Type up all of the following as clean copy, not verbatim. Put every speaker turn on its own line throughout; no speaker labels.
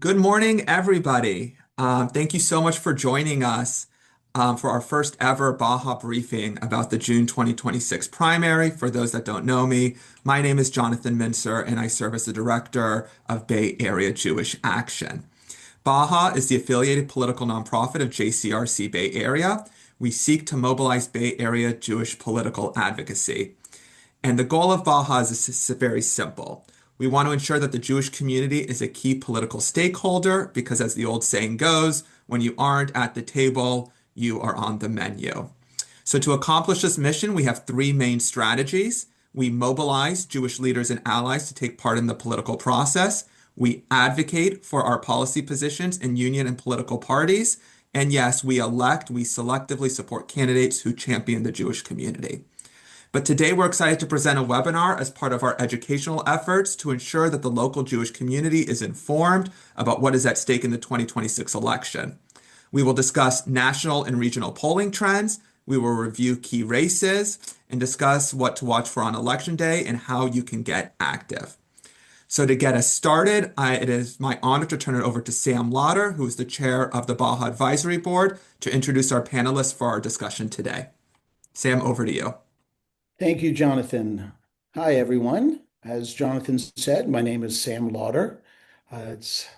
Good morning, everybody. Thank you so much for joining us for our first ever BAJA briefing about the June 2026 primary. For those that don't know me, my name is Jonathan Mincer, and I serve as the director of Bay Area Jewish Action. BAJA is the affiliated political nonprofit of JCRC Bay Area. We seek to mobilize Bay Area Jewish political advocacy. And the goal of BAJA is very simple. We want to ensure that the Jewish community is a key political stakeholder because, as the old saying goes, when you aren't at the table, you are on the menu. So, to accomplish this mission, we have three main strategies. We mobilize Jewish leaders and allies to take part in the political process. We advocate for our policy positions in union and political parties. And yes, we selectively support candidates who champion the Jewish community. But today we're excited to present a webinar as part of our educational efforts to ensure that the local Jewish community is informed about what is at stake in the 2026 election. We will discuss national and regional polling trends. We will review key races and discuss what to watch for on election day and how you can get active. So to get us started, it is my honor to turn it over to Sam Lauder, who is the chair of the BAJA Advisory Board, to introduce our panelists for our discussion today. Sam, over to you.
Thank you, Jonathan. Hi, everyone. As Jonathan said, my name is Sam Lauder. It's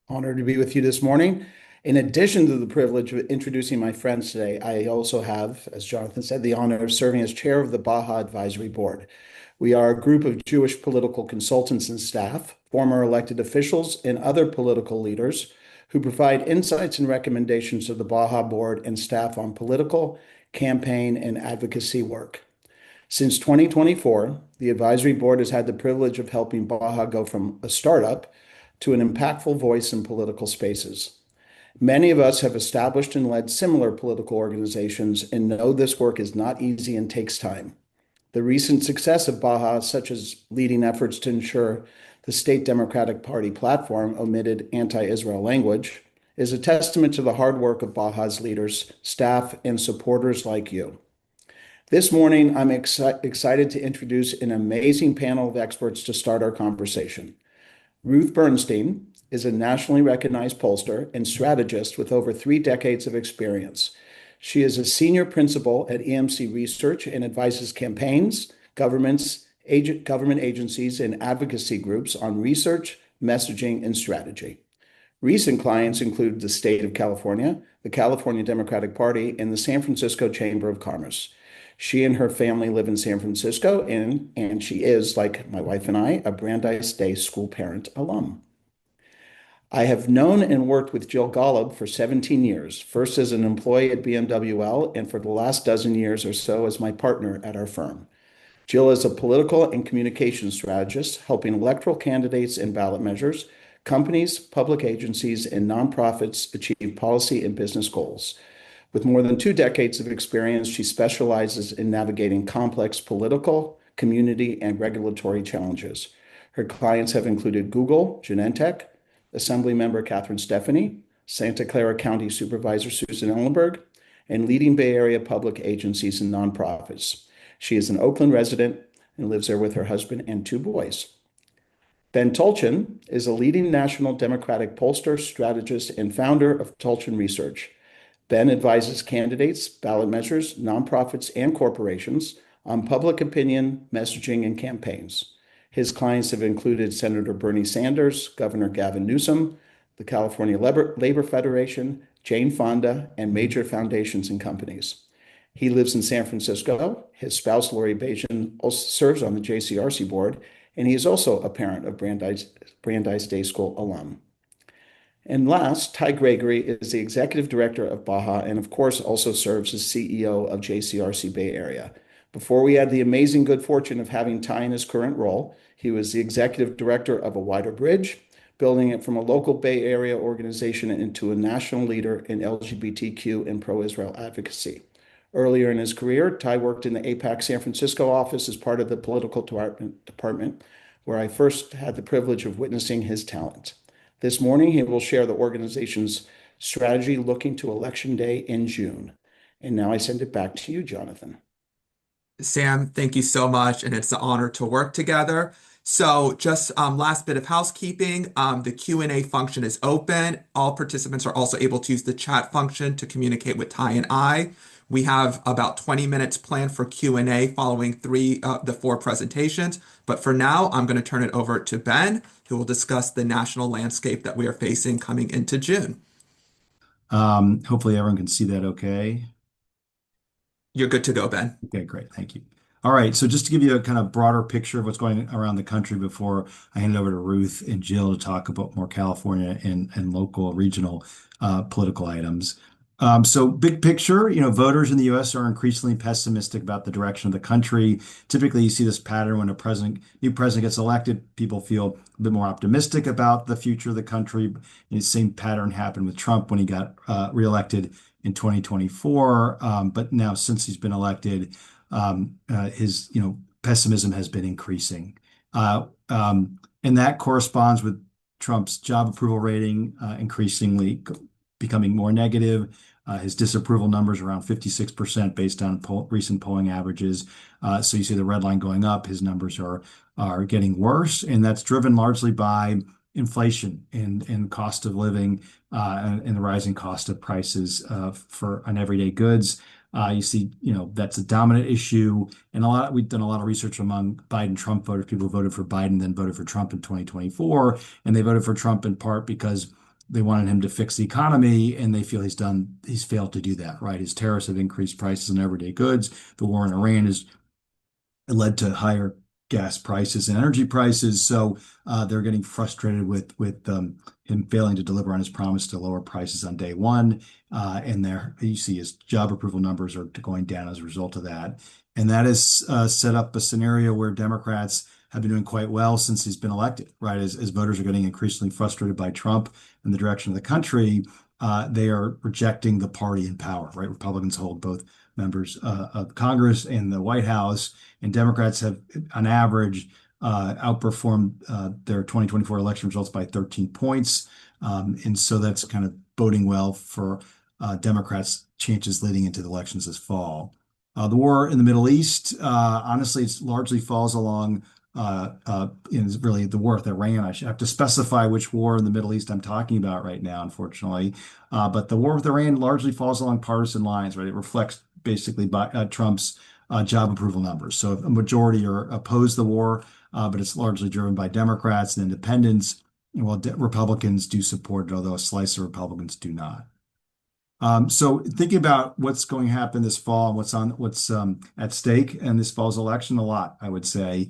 an honor to be with you this morning. In addition to the privilege of introducing my friends today, I also have, as Jonathan said, the honor of serving as chair of the BAJA Advisory Board. We are a group of Jewish political consultants and staff, former elected officials, and other political leaders who provide insights and recommendations to the BAJA Board and staff on political, campaign, and advocacy work. Since 2024, the Advisory Board has had the privilege of helping BAJA go from a startup to an impactful voice in political spaces. Many of us have established and led similar political organizations and know this work is not easy and takes time. The recent success of BAJA, such as leading efforts to ensure the State Democratic Party platform omitted anti-Israel language, is a testament to the hard work of BAJA's leaders, staff, and supporters like you. This morning, I'm excited to introduce an amazing panel of experts to start our conversation. Ruth Bernstein is a nationally recognized pollster and strategist with over 3 decades of experience. She is a senior principal at EMC Research and advises campaigns, government agencies, and advocacy groups on research, messaging, and strategy. Recent clients include the state of California, the California Democratic Party, and the San Francisco Chamber of Commerce. She and her family live in San Francisco, and she is, like my wife and I, a Brandeis Day School parent alum. I have known and worked with Jill Golub for 17 years, first as an employee at BMWL, and for the last dozen years or so as my partner at our firm. Jill is a political and communications strategist, helping electoral candidates and ballot measures, companies, public agencies, and nonprofits achieve policy and business goals. With more than 2 decades of experience, she specializes in navigating complex political, community, and regulatory challenges. Her clients have included Google, Genentech, Assemblymember Catherine Stefani, Santa Clara County Supervisor Susan Ellenberg, and leading Bay Area public agencies and nonprofits. She is an Oakland resident and lives there with her husband and 2 boys. Ben Tulchin is a leading national Democratic pollster, strategist, and founder of Tulchin Research. Ben advises candidates, ballot measures, nonprofits, and corporations on public opinion, messaging, and campaigns. His clients have included Senator Bernie Sanders, Governor Gavin Newsom, the California Labor Federation, Jane Fonda, and major foundations and companies. He lives in San Francisco. His spouse, Lori Bajan, also serves on the JCRC board, and he is also a parent of Brandeis Day School alum. And last, Ty Gregory is the executive director of BAJA and, of course, also serves as CEO of JCRC Bay Area. Before we had the amazing good fortune of having Ty in his current role, he was the executive director of A Wider Bridge, building it from a local Bay Area organization into a national leader in LGBTQ and pro-Israel advocacy. Earlier in his career, Ty worked in the APAC San Francisco office as part of the political department, where I first had the privilege of witnessing his talent. This morning, he will share the organization's strategy looking to Election Day in June. And now I send it back to you, Jonathan.
Sam, thank you so much, and it's an honor to work together. So just last bit of housekeeping, the Q&A function is open. All participants are also able to use the chat function to communicate with Ty and I. We have about 20 minutes planned for Q&A following the four presentations. But for now, I'm going to turn it over to Ben, who will discuss the national landscape that we are facing coming into June.
Hopefully everyone can see that okay.
You're good to go, Ben.
Okay, great. Thank you. All right. So just to give you a kind of broader picture of what's going around the country before I hand it over to Ruth and Jill to talk about more California and local regional political items. So big picture, voters in the U.S. are increasingly pessimistic about the direction of the country. Typically, you see this pattern when new president gets elected, people feel a bit more optimistic about the future of the country. And the same pattern happened with Trump when he got reelected in 2024. But now since he's been elected, his pessimism has been increasing. And that corresponds with Trump's job approval rating increasingly becoming more negative. His disapproval numbers are around 56% based on recent polling averages. So you see the red line going up. His numbers are getting worse, and that's driven largely by inflation and cost of living and the rising cost of prices on everyday goods. You see, that's a dominant issue, and we've done a lot of research among Biden-Trump voters, people who voted for Biden, then voted for Trump in 2024, and they voted for Trump in part because they wanted him to fix the economy, and they feel he's failed to do that, right? His tariffs have increased prices on everyday goods. The war in Iran has led to higher gas prices and energy prices. So they're getting frustrated with him failing to deliver on his promise to lower prices on day one. And there you see his job approval numbers are going down as a result of that. And that has set up a scenario where Democrats have been doing quite well since he's been elected, right? As voters are getting increasingly frustrated by Trump and the direction of the country, they are rejecting the party in power, right? Republicans hold both members of Congress and the White House, and Democrats have, on average, outperformed their 2024 election results by 13 points. And so that's kind of boding well for Democrats' chances leading into the elections this fall. The war in the Middle East, honestly, it largely falls along really the war with Iran. I should have to specify which war in the Middle East I'm talking about right now, unfortunately. But the war with Iran largely falls along partisan lines, right? It reflects basically Trump's job approval numbers. So a majority are opposed the war, but it's largely driven by Democrats and independents. And while Republicans do support it, although a slice of Republicans do not. So thinking about what's going to happen this fall and what's at stake in this fall's election, a lot, I would say.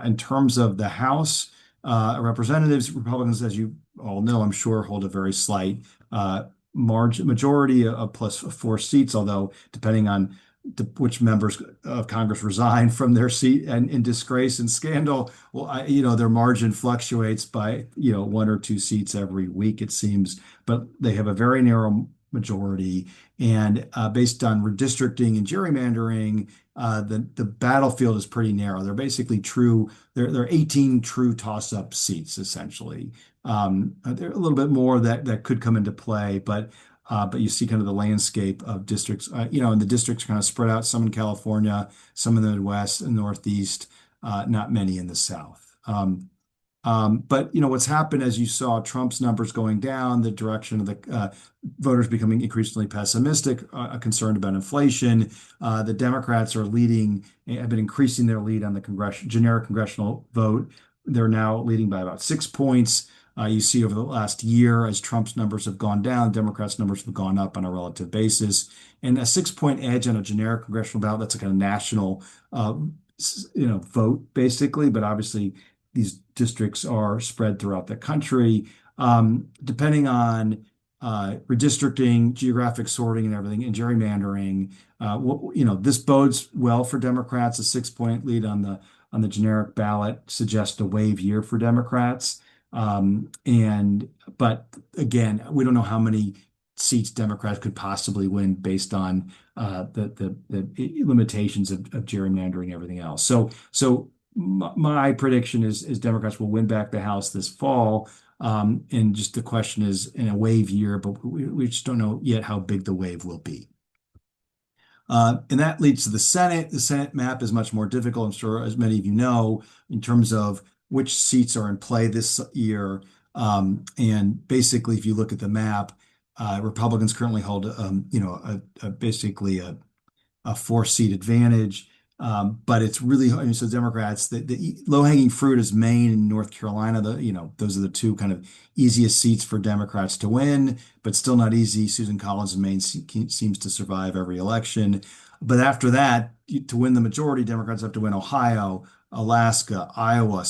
In terms of the House representatives, Republicans, as you all know, I'm sure, hold a very slight majority of plus 4 seats, although depending on which members of Congress resign from their seat and in disgrace and scandal, well, their margin fluctuates by 1 or 2 seats every week, it seems, but they have a very narrow majority. And based on redistricting and gerrymandering, the battlefield is pretty narrow. They're basically there are 18 true toss-up seats, essentially. There are a little bit more that could come into play, but you see kind of the landscape of districts, and the districts kind of spread out, some in California, some in the Midwest and Northeast, not many in the South. But what's happened, as you saw Trump's numbers going down, the direction of the voters becoming increasingly pessimistic, concerned about inflation. The Democrats have been increasing their lead on the generic congressional vote. They're now leading by about 6 points. You see over the last year, as Trump's numbers have gone down, Democrats' numbers have gone up on a relative basis. And a 6-point edge on a generic congressional ballot, that's like a national vote, basically. But obviously, these districts are spread throughout the country. Depending on redistricting, geographic sorting, and everything, and gerrymandering, this bodes well for Democrats. A 6-point lead on the generic ballot suggests a wave year for Democrats. But again, we don't know how many seats Democrats could possibly win based on the limitations of gerrymandering and everything else. So my prediction is Democrats will win back the House this fall. And just the question is in a wave year, but we just don't know yet how big the wave will be. And that leads to the Senate. The Senate map is much more difficult, I'm sure, as many of you know, in terms of which seats are in play this year. And basically, if you look at the map, Republicans currently hold, basically a four-seat advantage. But it's really, I mean, so Democrats, the low-hanging fruit is Maine and North Carolina. Those are the two kind of easiest seats for Democrats to win, but still not easy. Susan Collins in Maine seems to survive every election. But after that, to win the majority, Democrats have to win Ohio, Alaska, Iowa,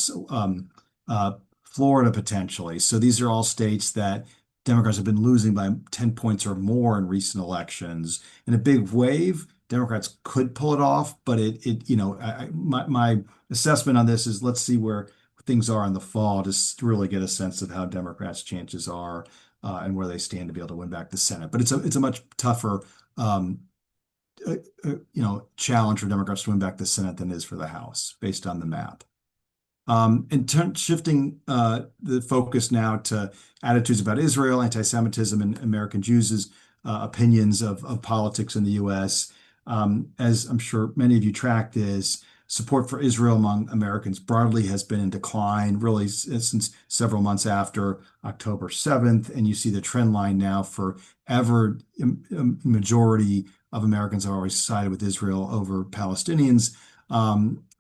Florida potentially. So these are all states that Democrats have been losing by 10 points or more in recent elections. In a big wave, Democrats could pull it off, but my assessment on this is let's see where things are in the fall to really get a sense of how Democrats' chances are and where they stand to be able to win back the Senate. But it's a much tougher challenge for Democrats to win back the Senate than it is for the House, based on the map. Shifting the focus now to attitudes about Israel, anti-Semitism, and American Jews' opinions of politics in the U.S. As I'm sure many of you track this, support for Israel among Americans broadly has been in decline, really since several months after October 7th. And you see the trend line now forever. Majority of Americans have always sided with Israel over Palestinians.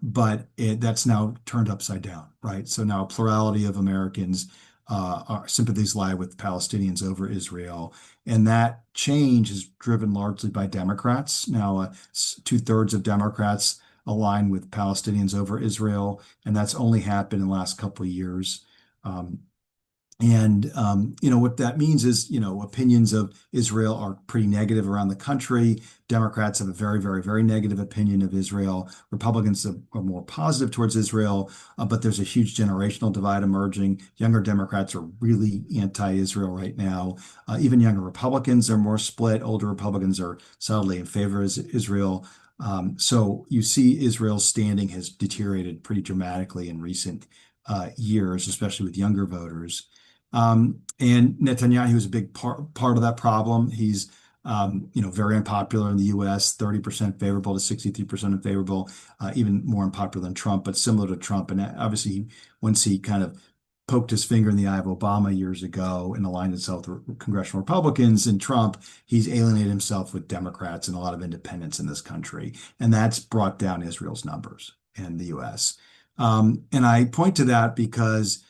But that's now turned upside down, right? So now a plurality of Americans our sympathies lie with Palestinians over Israel. And that change is driven largely by Democrats. Now, 2/3 of Democrats align with Palestinians over Israel, and that's only happened in the last couple of years. What that means is, opinions of Israel are pretty negative around the country. Democrats have a very, very, very negative opinion of Israel. Republicans are more positive towards Israel, but there's a huge generational divide emerging. Younger Democrats are really anti-Israel right now. Even younger Republicans are more split. Older Republicans are solidly in favor of Israel. So you see Israel's standing has deteriorated pretty dramatically in recent years, especially with younger voters. And Netanyahu is a big part of that problem. He's, very unpopular in the U.S., 30% favorable to 63% unfavorable, even more unpopular than Trump, but similar to Trump. And obviously, once he kind of poked his finger in the eye of Obama years ago and aligned himself with congressional Republicans and Trump, he's alienated himself with Democrats and a lot of independents in this country. And that's brought down Israel's numbers in the U.S. And I point to that because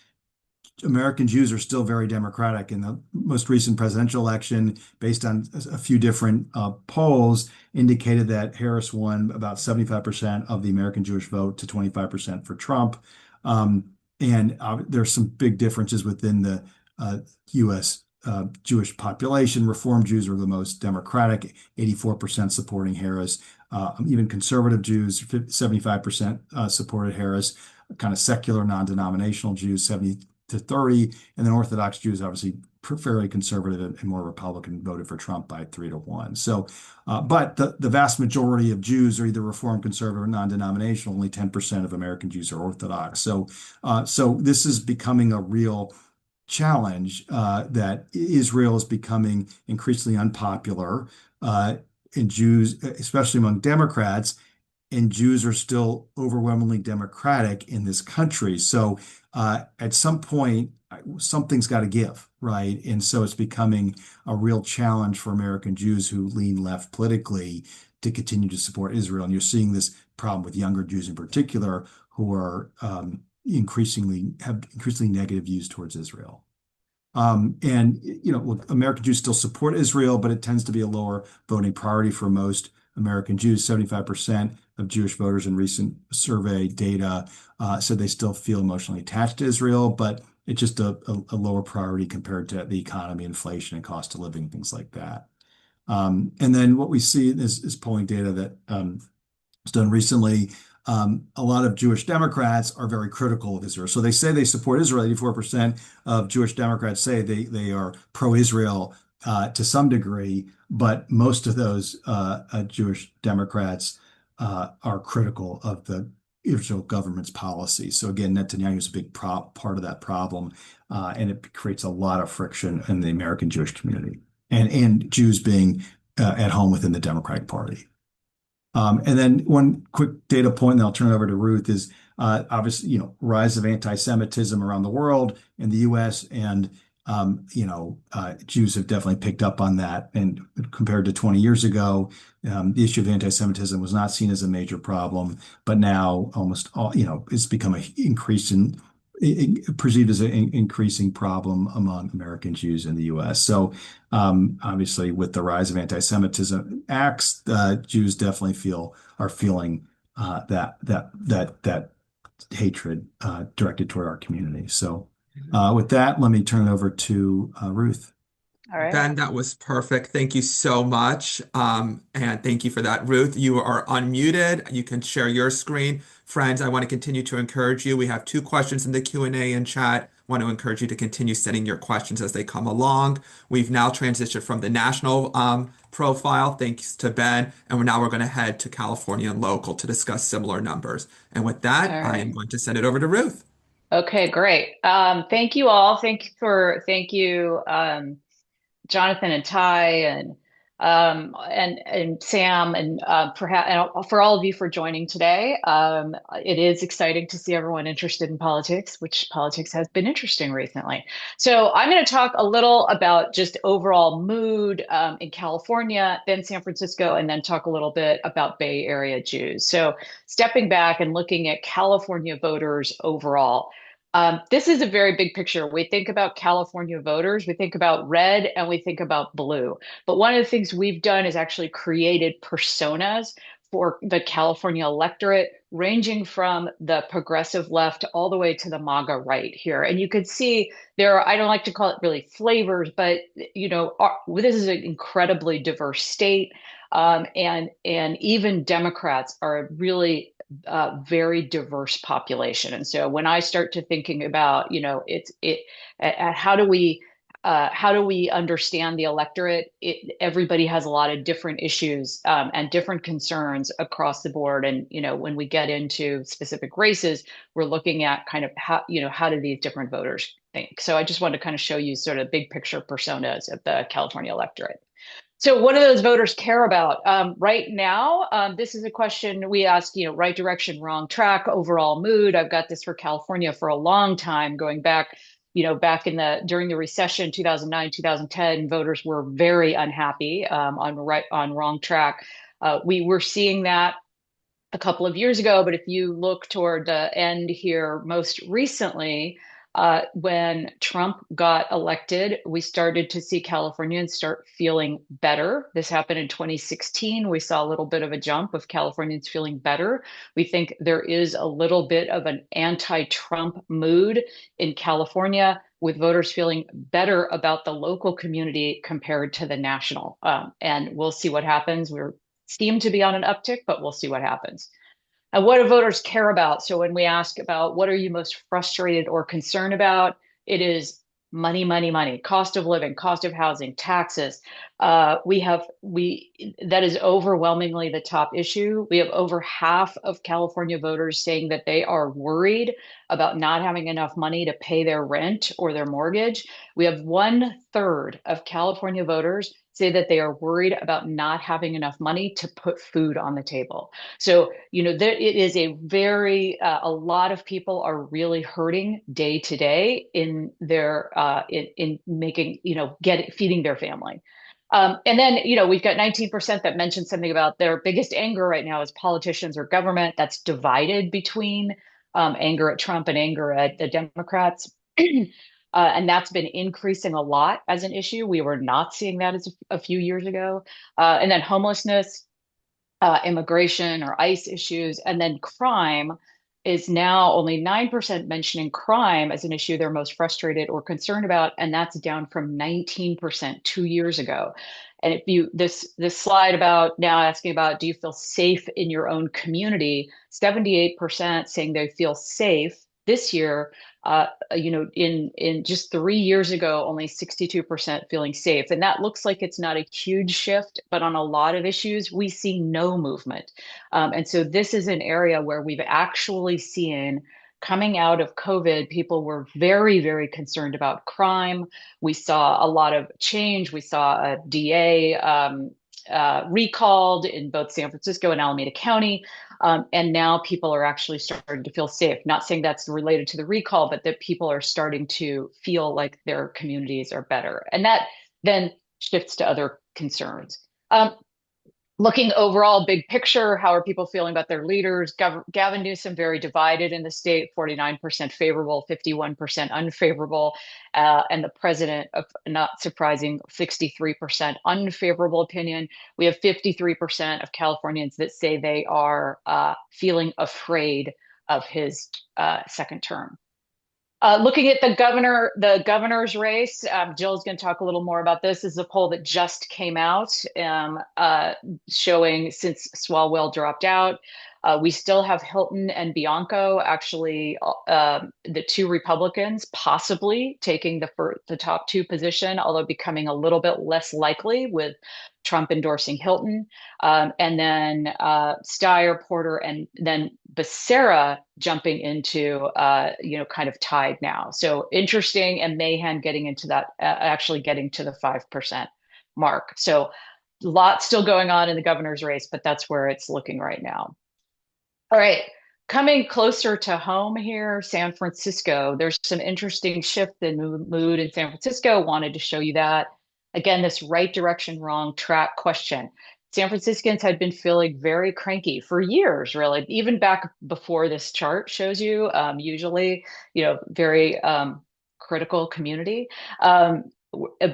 American Jews are still very democratic. In the most recent presidential election, based on a few different polls, indicated that Harris won about 75% of the American Jewish vote to 25% for Trump. There's some big differences within the U.S. Jewish population. Reform Jews are the most democratic, 84% supporting Harris. Even conservative Jews, 75% supported Harris. Kind of secular, non-denominational Jews, 70 to 30, and then Orthodox Jews, obviously fairly conservative and more Republican, voted for Trump by 3-1. So, but the vast majority of Jews are either Reform, conservative, or non-denominational. Only 10% of American Jews are Orthodox. So this is becoming a real challenge that Israel is becoming increasingly unpopular in Jews, especially among Democrats. And Jews are still overwhelmingly democratic in this country. So at some point, something's got to give, right? And so it's becoming a real challenge for American Jews who lean left politically to continue to support Israel. And you're seeing this problem with younger Jews in particular, who are increasingly negative views towards Israel. Look, American Jews still support Israel, but it tends to be a lower voting priority for most American Jews. 75% of Jewish voters in recent survey data said they still feel emotionally attached to Israel, but it's just a lower priority compared to the economy, inflation, and cost of living, things like that. And then what we see is polling data that was done recently. A lot of Jewish Democrats are very critical of Israel. So they say they support Israel. 84% of Jewish Democrats say they are pro-Israel to some degree, but most of those Jewish Democrats are critical of the Israel government's policy. So again, Netanyahu is a big part of that problem, and it creates a lot of friction in the American Jewish community and Jews being at home within the Democratic Party. And then one quick data point, and I'll turn it over to Ruth, is obviously, rise of anti-Semitism around the world in the U.S. and Jews have definitely picked up on that. And compared to 20 years ago, the issue of anti-Semitism was not seen as a major problem, but now almost all, it's become a perceived as an increasing problem among American Jews in the U.S. So, obviously, with the rise of anti-Semitism acts, Jews definitely are feeling that hatred directed toward our community. So, with that, let me turn it over to Ruth.
All right.
Ben, that was perfect. Thank you so much. And thank you for that. Ruth, you are unmuted. You can share your screen. Friends, I want to continue to encourage you. We have two questions in the Q&A in chat. I want to encourage you to continue sending your questions as they come along. We've now transitioned from the national profile, thanks to Ben, and we're going to head to California and local to discuss similar numbers. And with that,
All
I
right.
am going to send it over to Ruth.
Okay, great. Thank you all. Thank you, Jonathan and Ty and Sam and perhaps and for all of you for joining today. It is exciting to see everyone interested in politics, which politics has been interesting recently. So I'm going to talk a little about just overall mood in California, then San Francisco, and then talk a little bit about Bay Area Jews. So stepping back and looking at California voters overall. This is a very big picture. We think about California voters, we think about red, and we think about blue. But one of the things we've done is actually created personas for the California electorate, ranging from the progressive left all the way to the MAGA right here. And you could see there are, I don't like to call it really flavors, but this is an incredibly diverse state. And even Democrats are really very diverse population. And so when I start to thinking about, how do we understand the electorate? Everybody has a lot of different issues and different concerns across the board. And, when we get into specific races, we're looking at kind of how do these different voters think? So I just wanted to kind of show you sort of big picture personas of the California electorate. So what do those voters care about? Right now, this is a question we ask, right direction, wrong track, overall mood. I've got this for California for a long time, going back, during the recession, 2009, 2010, voters were very unhappy on wrong track. We were seeing that a couple of years ago, but if you look toward the end here, most recently, when Trump got elected, we started to see Californians start feeling better. This happened in 2016. We saw a little bit of a jump of Californians feeling better. We think there is a little bit of an anti-Trump mood in California, with voters feeling better about the local community compared to the national. And we'll see what happens. We seem to be on an uptick, but we'll see what happens. And what do voters care about? So when we ask about what are you most frustrated or concerned about, it is money, money, money, cost of living, cost of housing, taxes. That is overwhelmingly the top issue. We have over half of California voters saying that they are worried about not having enough money to pay their rent or their mortgage. We have 1/3 of California voters say that they are worried about not having enough money to put food on the table. So, it is a lot of people are really hurting day to day in their, in making, feeding their family. And then, we've got 19% that mentioned something about their biggest anger right now is politicians or government. That's divided between anger at Trump and anger at the Democrats. And that's been increasing a lot as an issue. We were not seeing that as a few years ago. And then homelessness, immigration or ICE issues, and then crime is now only 9% mentioning crime as an issue they're most frustrated or concerned about, and that's down from 19% 2 years ago. And this slide about now asking about do you feel safe in your own community, 78% saying they feel safe this year. In just 3 years ago, only 62% feeling safe. And that looks like it's not a huge shift, but on a lot of issues, we see no movement. And so this is an area where we've actually seen coming out of COVID, people were very, very concerned about crime. We saw a lot of change. We saw a DA recalled in both San Francisco and Alameda County. And now people are actually starting to feel safe. Not saying that's related to the recall, but that people are starting to feel like their communities are better. And that then shifts to other concerns. Looking overall, big picture, how are people feeling about their leaders? Gavin Newsom, very divided in the state, 49% favorable, 51% unfavorable. And the president, not surprising, 63% unfavorable opinion. We have 53% of Californians that say they are feeling afraid of his second term. Looking at the governor's race, Jill's going to talk a little more about this. This is a poll that just came out, showing since Swalwell dropped out, we still have Hilton and Bianco, actually, the two Republicans possibly taking the top two position, although becoming a little bit less likely with Trump endorsing Hilton. And then Steyer, Porter, and then Becerra jumping into, kind of tied now. So interesting, and Mahan getting into that, actually getting to the 5% mark. So a lot still going on in the governor's race, but that's where it's looking right now. All right, coming closer to home here, San Francisco. There's some interesting shift in mood in San Francisco. Wanted to show you that. Again, this right direction, wrong track question. San Franciscans had been feeling very cranky for years, really, even back before this chart shows you, usually, very critical community.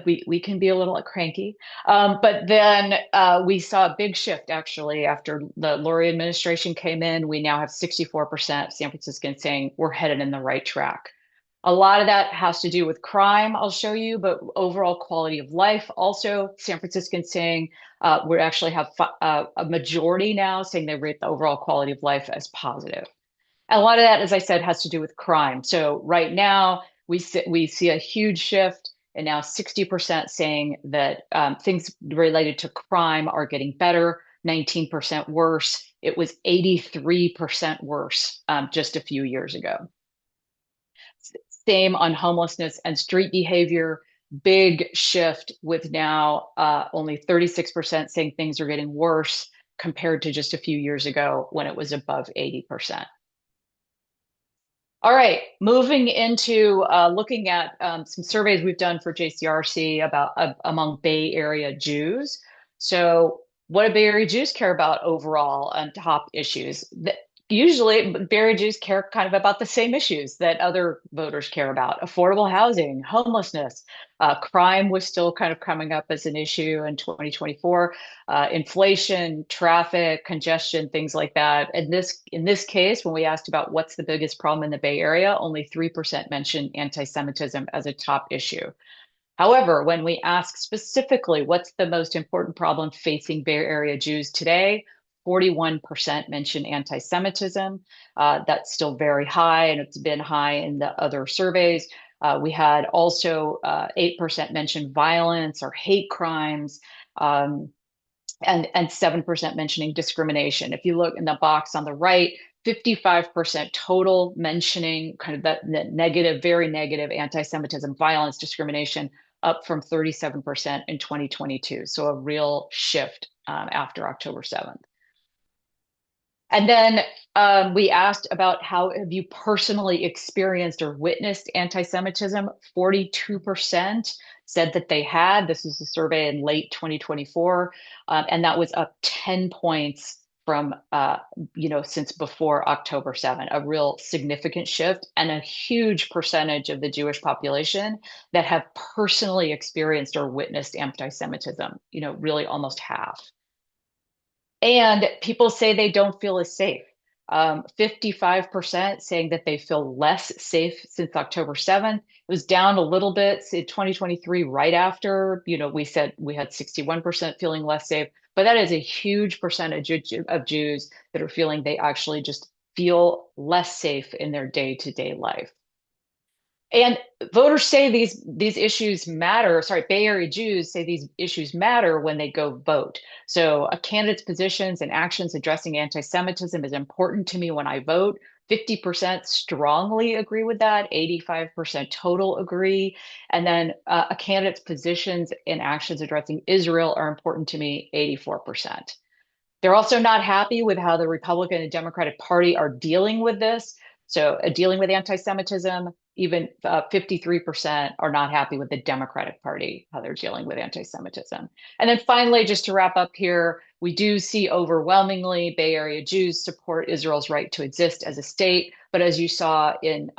We can be a little cranky. But then we saw a big shift, actually, after the Lurie administration came in. We now have 64% of San Franciscans saying we're headed in the right track. A lot of that has to do with crime, I'll show you, but overall quality of life. Also, San Franciscans saying we actually have a majority now saying they rate the overall quality of life as positive. And a lot of that, as I said, has to do with crime. So right now, we see a huge shift, and now 60% saying that things related to crime are getting better, 19% worse. It was 83% worse just a few years ago. Same on homelessness and street behavior. Big shift with now only 36% saying things are getting worse compared to just a few years ago when it was above 80%. All right, moving into looking at some surveys we've done for JCRC about among Bay Area Jews. So what do Bay Area Jews care about overall on top issues? Usually, Bay Area Jews care kind of about the same issues that other voters care about: affordable housing, homelessness. Crime was still kind of coming up as an issue in 2024. Inflation, traffic, congestion, things like that. And in this case, when we asked about what's the biggest problem in the Bay Area, only 3% mentioned anti-Semitism as a top issue. However, when we ask specifically what's the most important problem facing Bay Area Jews today, 41% mention anti-Semitism. That's still very high, and it's been high in the other surveys. We had also 8% mention violence or hate crimes, and 7% mentioning discrimination. If you look in the box on the right, 55% total mentioning kind of that negative, very negative anti-Semitism, violence, discrimination, up from 37% in 2022. So a real shift after October 7th. And then we asked about how have you personally experienced or witnessed anti-Semitism? 42% said that they had. This is a survey in late 2024, and that was up 10 points from, since before October 7, a real significant shift, and a huge percentage of the Jewish population that have personally experienced or witnessed anti-Semitism, really almost half. And people say they don't feel as safe. 55% saying that they feel less safe since October 7th. It was down a little bit in 2023, right after, we said we had 61% feeling less safe, but that is a huge percentage of Jews that are feeling they actually just feel less safe in their day-to-day life. And voters say these issues matter. Sorry, Bay Area Jews say these issues matter when they go vote. So a candidate's positions and actions addressing anti-Semitism is important to me when I vote. 50% strongly agree with that, 85% total agree. And then a candidate's positions and actions addressing Israel are important to me, 84%. They're also not happy with how the Republican and Democratic Party are dealing with this. So, dealing with anti-Semitism, even 53% are not happy with the Democratic Party, how they're dealing with anti-Semitism. And then finally, just to wrap up here, we do see overwhelmingly Bay Area Jews support Israel's right to exist as a state. But as you saw in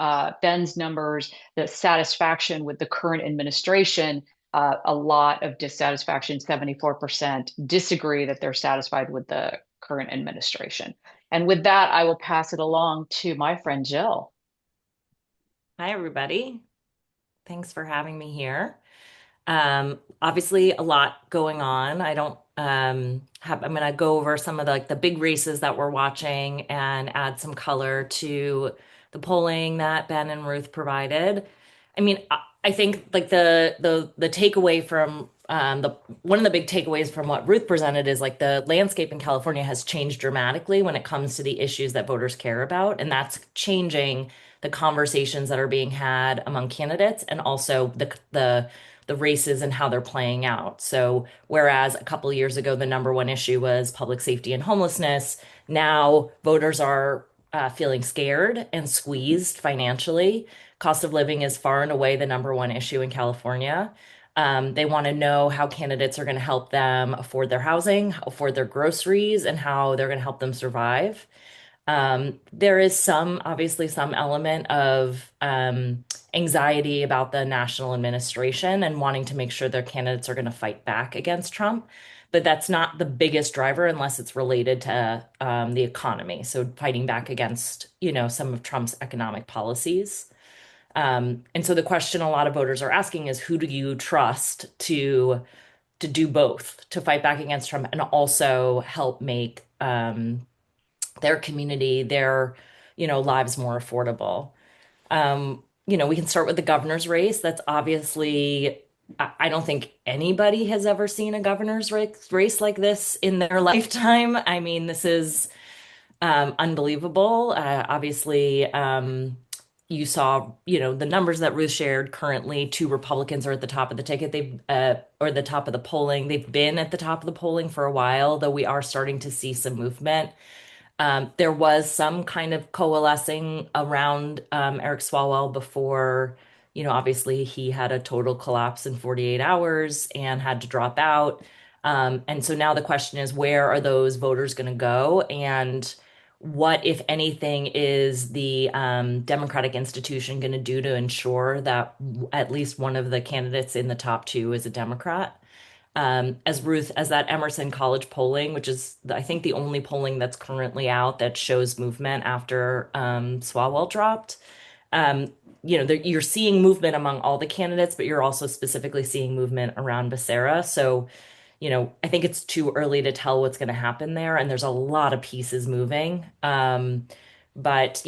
Ben's numbers, the satisfaction with the current administration, a lot of dissatisfaction, 74% disagree that they're satisfied with the current administration. And with that, I will pass it along to my friend Jill.
Hi, everybody. Thanks for having me here. Obviously a lot going on. I don't I'm gonna go over some of the big races that we're watching and add some color to the polling that Ben and Ruth provided. I mean, I think like the takeaway from the one of the big takeaways from what Ruth presented is like the landscape in California has changed dramatically when it comes to the issues that voters care about, and that's changing the conversations that are being had among candidates and also the races and how they're playing out. So whereas a couple of years ago the number one issue was public safety and homelessness, now voters are feeling scared and squeezed financially. Cost of living is far and away the number one issue in California. They want to know how candidates are going to help them afford their housing, afford their groceries, and how they're going to help them survive. There is obviously some element of anxiety about the national administration and wanting to make sure their candidates are going to fight back against Trump. But that's not the biggest driver unless it's related to the economy. So fighting back against, some of Trump's economic policies. And so the question a lot of voters are asking is, who do you trust to do both, to fight back against Trump and also help make their community, their, lives more affordable. We can start with the governor's race. That's obviously, I don't think anybody has ever seen a governor's race like this in their lifetime. I mean, this is unbelievable. Obviously, you saw, the numbers that Ruth shared currently, two Republicans are at the top of the ticket. Or the top of the polling. They've been at the top of the polling for a while, though we are starting to see some movement. There was some kind of coalescing around Eric Swalwell before, obviously he had a total collapse in 48 hours and had to drop out. And so now the question is, where are those voters going to go? And what, if anything, is the Democratic institution going to do to ensure that at least one of the candidates in the top two is a Democrat? As that Emerson College polling, which is, I think, the only polling that's currently out that shows movement after Swalwell dropped. You're seeing movement among all the candidates, but you're also specifically seeing movement around Becerra. So, I think it's too early to tell what's going to happen there, and there's a lot of pieces moving. But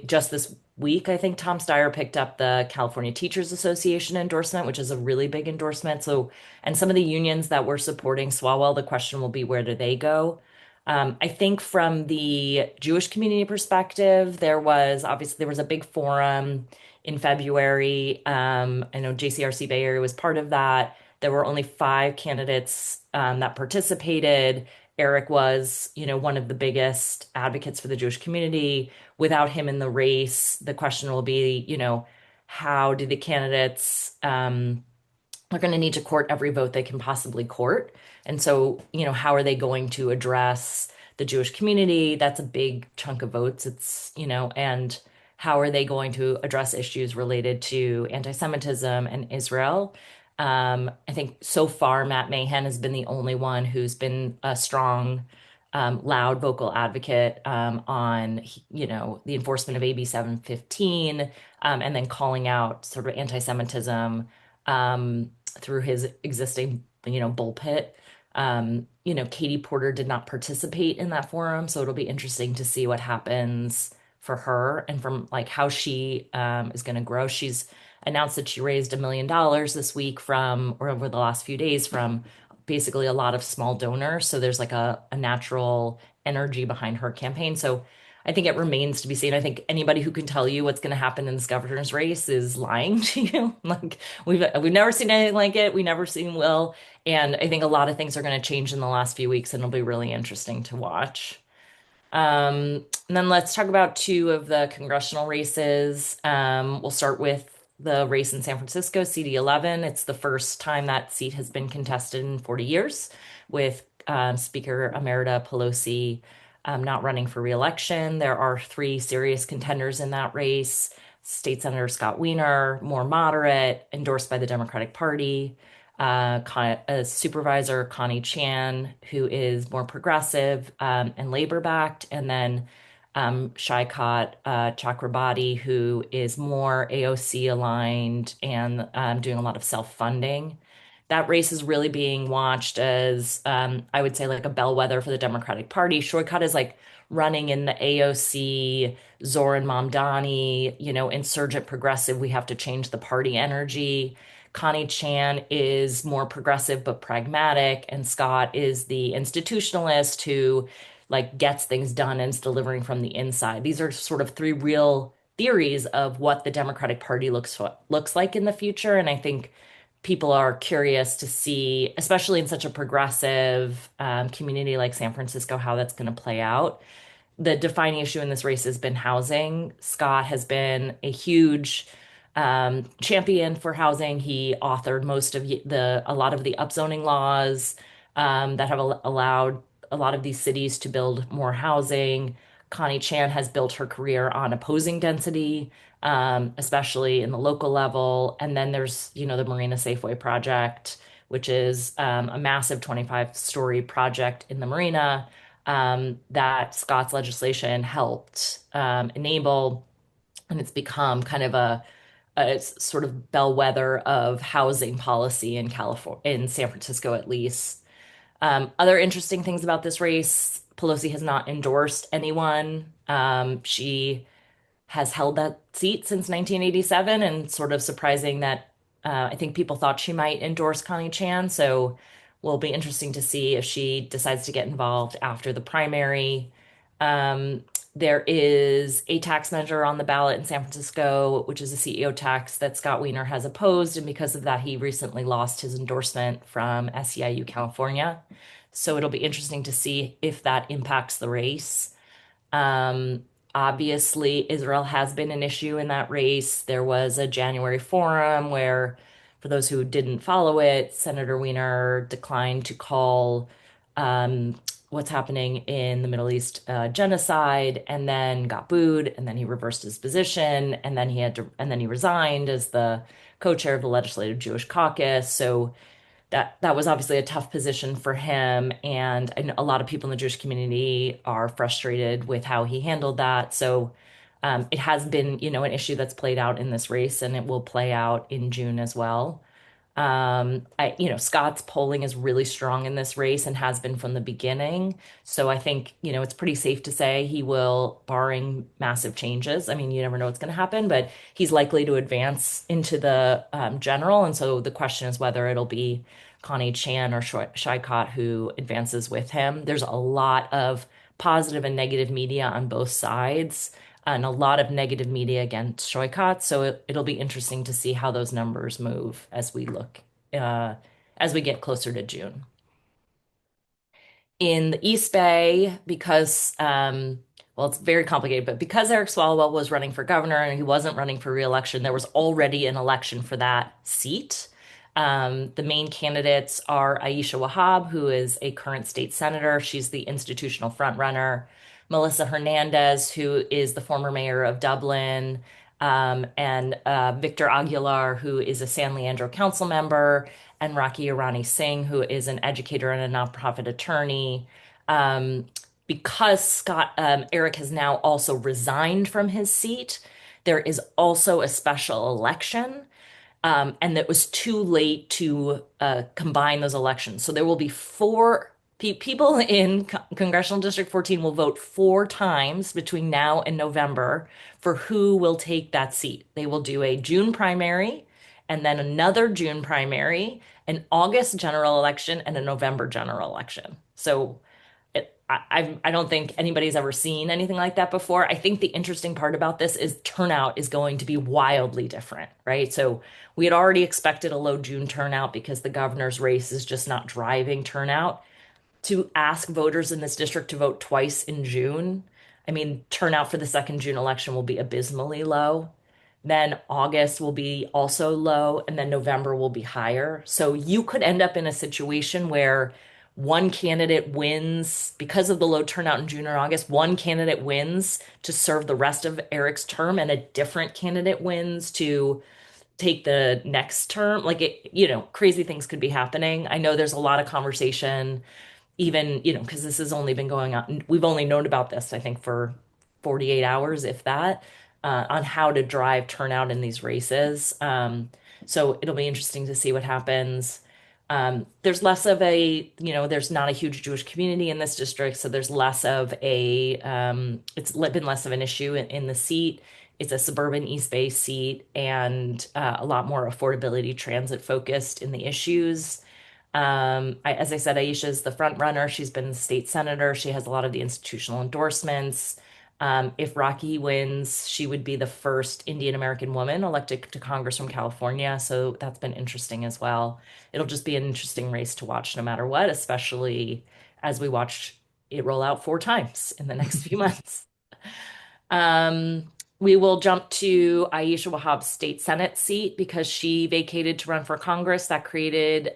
just this week, I think Tom Steyer picked up the California Teachers Association endorsement, which is a really big endorsement. So, and some of the unions that were supporting Swalwell, the question will be, where do they go? I think from the Jewish community perspective, there was a big forum in February. I know JCRC Bay Area was part of that. There were only 5 candidates that participated. Eric was, one of the biggest advocates for the Jewish community. Without him in the race, the question will be, how do the candidates are going to need to court every vote they can possibly court. And so, how are they going to address the Jewish community? That's a big chunk of votes. And how are they going to address issues related to anti-Semitism and Israel? I think so far Matt Mahan has been the only one who's been a strong, loud vocal advocate on, the enforcement of AB 715, and then calling out sort of anti-Semitism through his existing, bullpit. Katie Porter did not participate in that forum, so it'll be interesting to see what happens for her and from like how she is going to grow. She's announced that she raised $1 million this week or over the last few days from basically a lot of small donors. So there's like a natural energy behind her campaign. So I think it remains to be seen. I think anybody who can tell you what's going to happen in this governor's race is lying to you. Like we've never seen anything like it. We never seen will. And I think a lot of things are going to change in the last few weeks, and it'll be really interesting to watch. And then let's talk about two of the congressional races. We'll start with the race in San Francisco, CD11. It's the first time that seat has been contested in 40 years, with Speaker Emerita Pelosi not running for reelection. There are three serious contenders in that race. State Senator Scott Wiener, more moderate, endorsed by the Democratic Party. Supervisor Connie Chan, who is more progressive and labor-backed, and then Shaikat Chakrabarti, who is more AOC aligned and doing a lot of self-funding. That race is really being watched as, I would say, like a bellwether for the Democratic Party. Shaikat is like running in the AOC, Zoran Mamdani, insurgent progressive, we have to change the party energy. Connie Chan is more progressive but pragmatic, and Scott is the institutionalist who like gets things done and is delivering from the inside. These are sort of three real theories of what the Democratic Party looks like in the future, and I think people are curious to see, especially in such a progressive community like San Francisco, how that's going to play out. The defining issue in this race has been housing. Scott has been a huge champion for housing. He authored a lot of the upzoning laws that have allowed a lot of these cities to build more housing. Connie Chan has built her career on opposing density, especially in the local level. And then there's, the Marina Safeway project, which is a massive 25-story project in the marina that Scott's legislation helped enable. And it's become kind of a sort of bellwether of housing policy in California, in San Francisco at least. Other interesting things about this race, Pelosi has not endorsed anyone. She has held that seat since 1987, and sort of surprising that I think people thought she might endorse Connie Chan. So will be interesting to see if she decides to get involved after the primary. Um, there is a tax measure on the ballot in San Francisco, which is a CEO tax that Scott Wiener has opposed. And because of that, he recently lost his endorsement from SEIU California. So it'll be interesting to see if that impacts the race. Um, Obviously, Israel has been an issue in that race. There was a January forum where, for those who didn't follow it, Senator Wiener declined to call what's happening in the Middle East genocide, and then got booed, and then he reversed his position, and then he resigned as the co-chair of the Legislative Jewish Caucus. So that was obviously a tough position for him, and I know a lot of people in the Jewish community are frustrated with how he handled that. So it has been, an issue that's played out in this race, and it will play out in June as well. Scott's polling is really strong in this race and has been from the beginning. So I think, it's pretty safe to say he will, barring massive changes. I mean, you never know what's going to happen, but he's likely to advance into the general. And so the question is whether it'll be Connie Chan or Shaikat who advances with him. There's a lot of positive and negative media on both sides, and a lot of negative media against Shoikat. So it'll be interesting to see how those numbers move uh, as we get closer to June. In the East Bay, because, well, it's very complicated, but because Eric Swalwell was running for governor and he wasn't running for reelection, there was already an election for that seat. The main candidates are Aisha Wahab, who is a current state senator. She's the institutional frontrunner. Melissa Hernandez, who is the former mayor of Dublin, and Victor Aguilar, who is a San Leandro council member, and Rocky Irani Singh, who is an educator and a nonprofit attorney. Um, because Eric has now also resigned from his seat, there is also a special election, and it was too late to combine those elections. So there will be four people in Congressional District 14 will vote four times between now and November for who will take that seat. They will do a June primary, and then another June primary, an August general election, and a November general election. So I don't think anybody's ever seen anything like that before. I think the interesting part about this is turnout is going to be wildly different, right? So we had already expected a low June turnout because the governor's race is just not driving turnout. To ask voters in this district to vote twice in June, I mean, turnout for the second June election will be abysmally low. Then August will be also low, and then November will be higher. So you could end up in a situation where one candidate wins because of the low turnout in June or August, one candidate wins to serve the rest of Eric's term, and a different candidate wins to take the next term. Like it, crazy things could be happening. I know there's a lot of conversation even, because this has only been going on, we've only known about this, I think, for 48 hours, if that, on how to drive turnout in these races. So it'll be interesting to see what happens. There's less of a, there's not a huge Jewish community in this district, so there's less of a, it's been less of an issue in the seat. It's a suburban East Bay seat and a lot more affordability transit focused in the issues. As I said, Aisha is the front runner. She's been the state senator. She has a lot of the institutional endorsements. If Rocky wins, she would be the first Indian American woman elected to Congress from California. So that's been interesting as well. It'll just be an interesting race to watch no matter what, especially as we watch it roll out 4 times in the next few months. We will jump to Aisha Wahhab's state Senate seat because she vacated to run for Congress. That created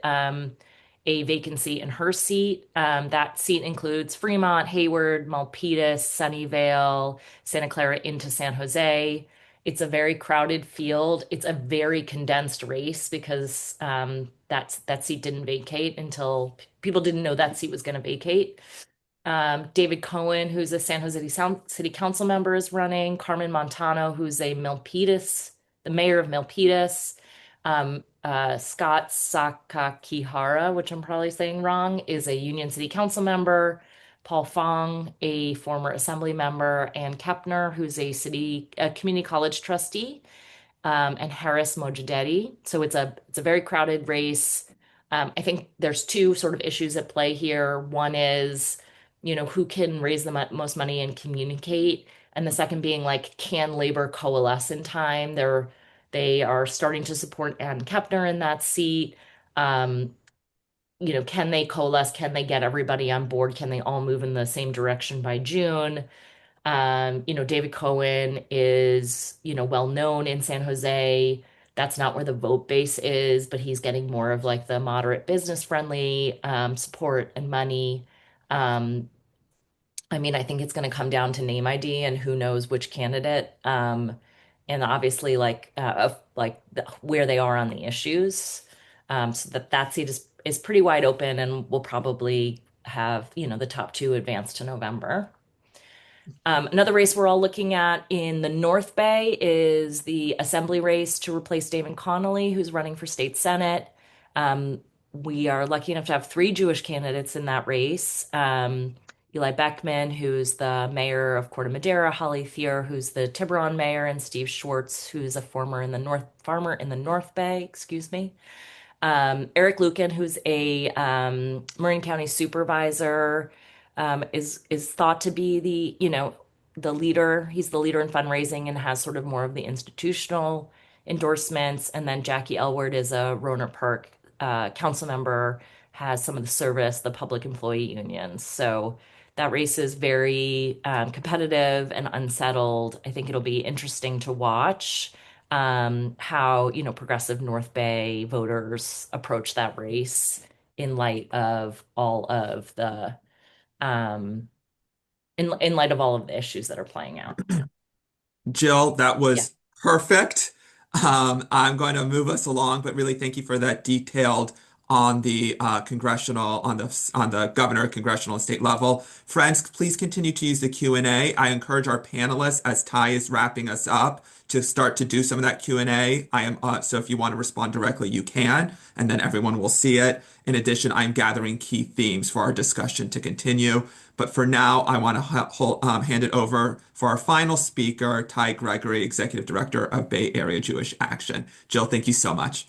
a vacancy in her seat. That seat includes Fremont, Hayward, Milpitas, Sunnyvale, Santa Clara into San Jose. It's a very crowded field. It's a very condensed race because that seat didn't vacate until people didn't know that seat was going to vacate. David Cohen, who's a San Jose City Council member, is running. Carmen Montano, who's the mayor of Milpitas. Scott Sakakihara, which I'm probably saying wrong, is a Union City Council member. Paul Fong, a former assembly member, and Kepner, who's a community college trustee, and Harris Mojadedi. So it's a very crowded race. I think there's two sort of issues at play here. One is, who can raise the most money and communicate, and the second being like, can labor coalesce in time? They are starting to support Ann Kepner in that seat. Um, can they coalesce? Can they get everybody on board? Can they all move in the same direction by June? David Cohen is, well known in San Jose. That's not where the vote base is, but he's getting more of like the moderate business friendly support and money. Um, I mean, I think it's going to come down to name ID and who knows which candidate, and obviously where they are on the issues. So that seat is pretty wide open, and we'll probably have the top two advance to November. Another race we're all looking at in the North Bay is the assembly race to replace Damon Connolly, who's running for state senate. We are lucky enough to have 3 Jewish candidates in that race. Eli Beckman, who's the mayor of Corte Madera, Holly Thier, who's the Tiburon mayor, and Steve Schwartz, who's a farmer in the North Bay, excuse me. Eric Lucan, who's a Marin County supervisor, is thought to be the leader. He's the leader in fundraising and has sort of more of the institutional endorsements. And then Jackie Elward is a Rohnert Park council member, has some of the service, the public employee unions. So that race is very competitive and unsettled. I think it'll be interesting to watch how, progressive North Bay voters approach that race in light of all of the in light of all of the issues that are playing out.
Jill, that
Yeah.
was perfect. I'm going to move us along, but really thank you for that detailed on the on the governor, congressional, and state level. Friends, please continue to use the Q&A. I encourage our panelists, as Ty is wrapping us up, to start to do some of that Q&A. So if you want to respond directly, you can, and then everyone will see it. In addition, I'm gathering key themes for our discussion to continue. But for now, I want to hand it over for our final speaker, Ty Gregory, Executive Director of Bay Area Jewish Action. Jill, thank you so much.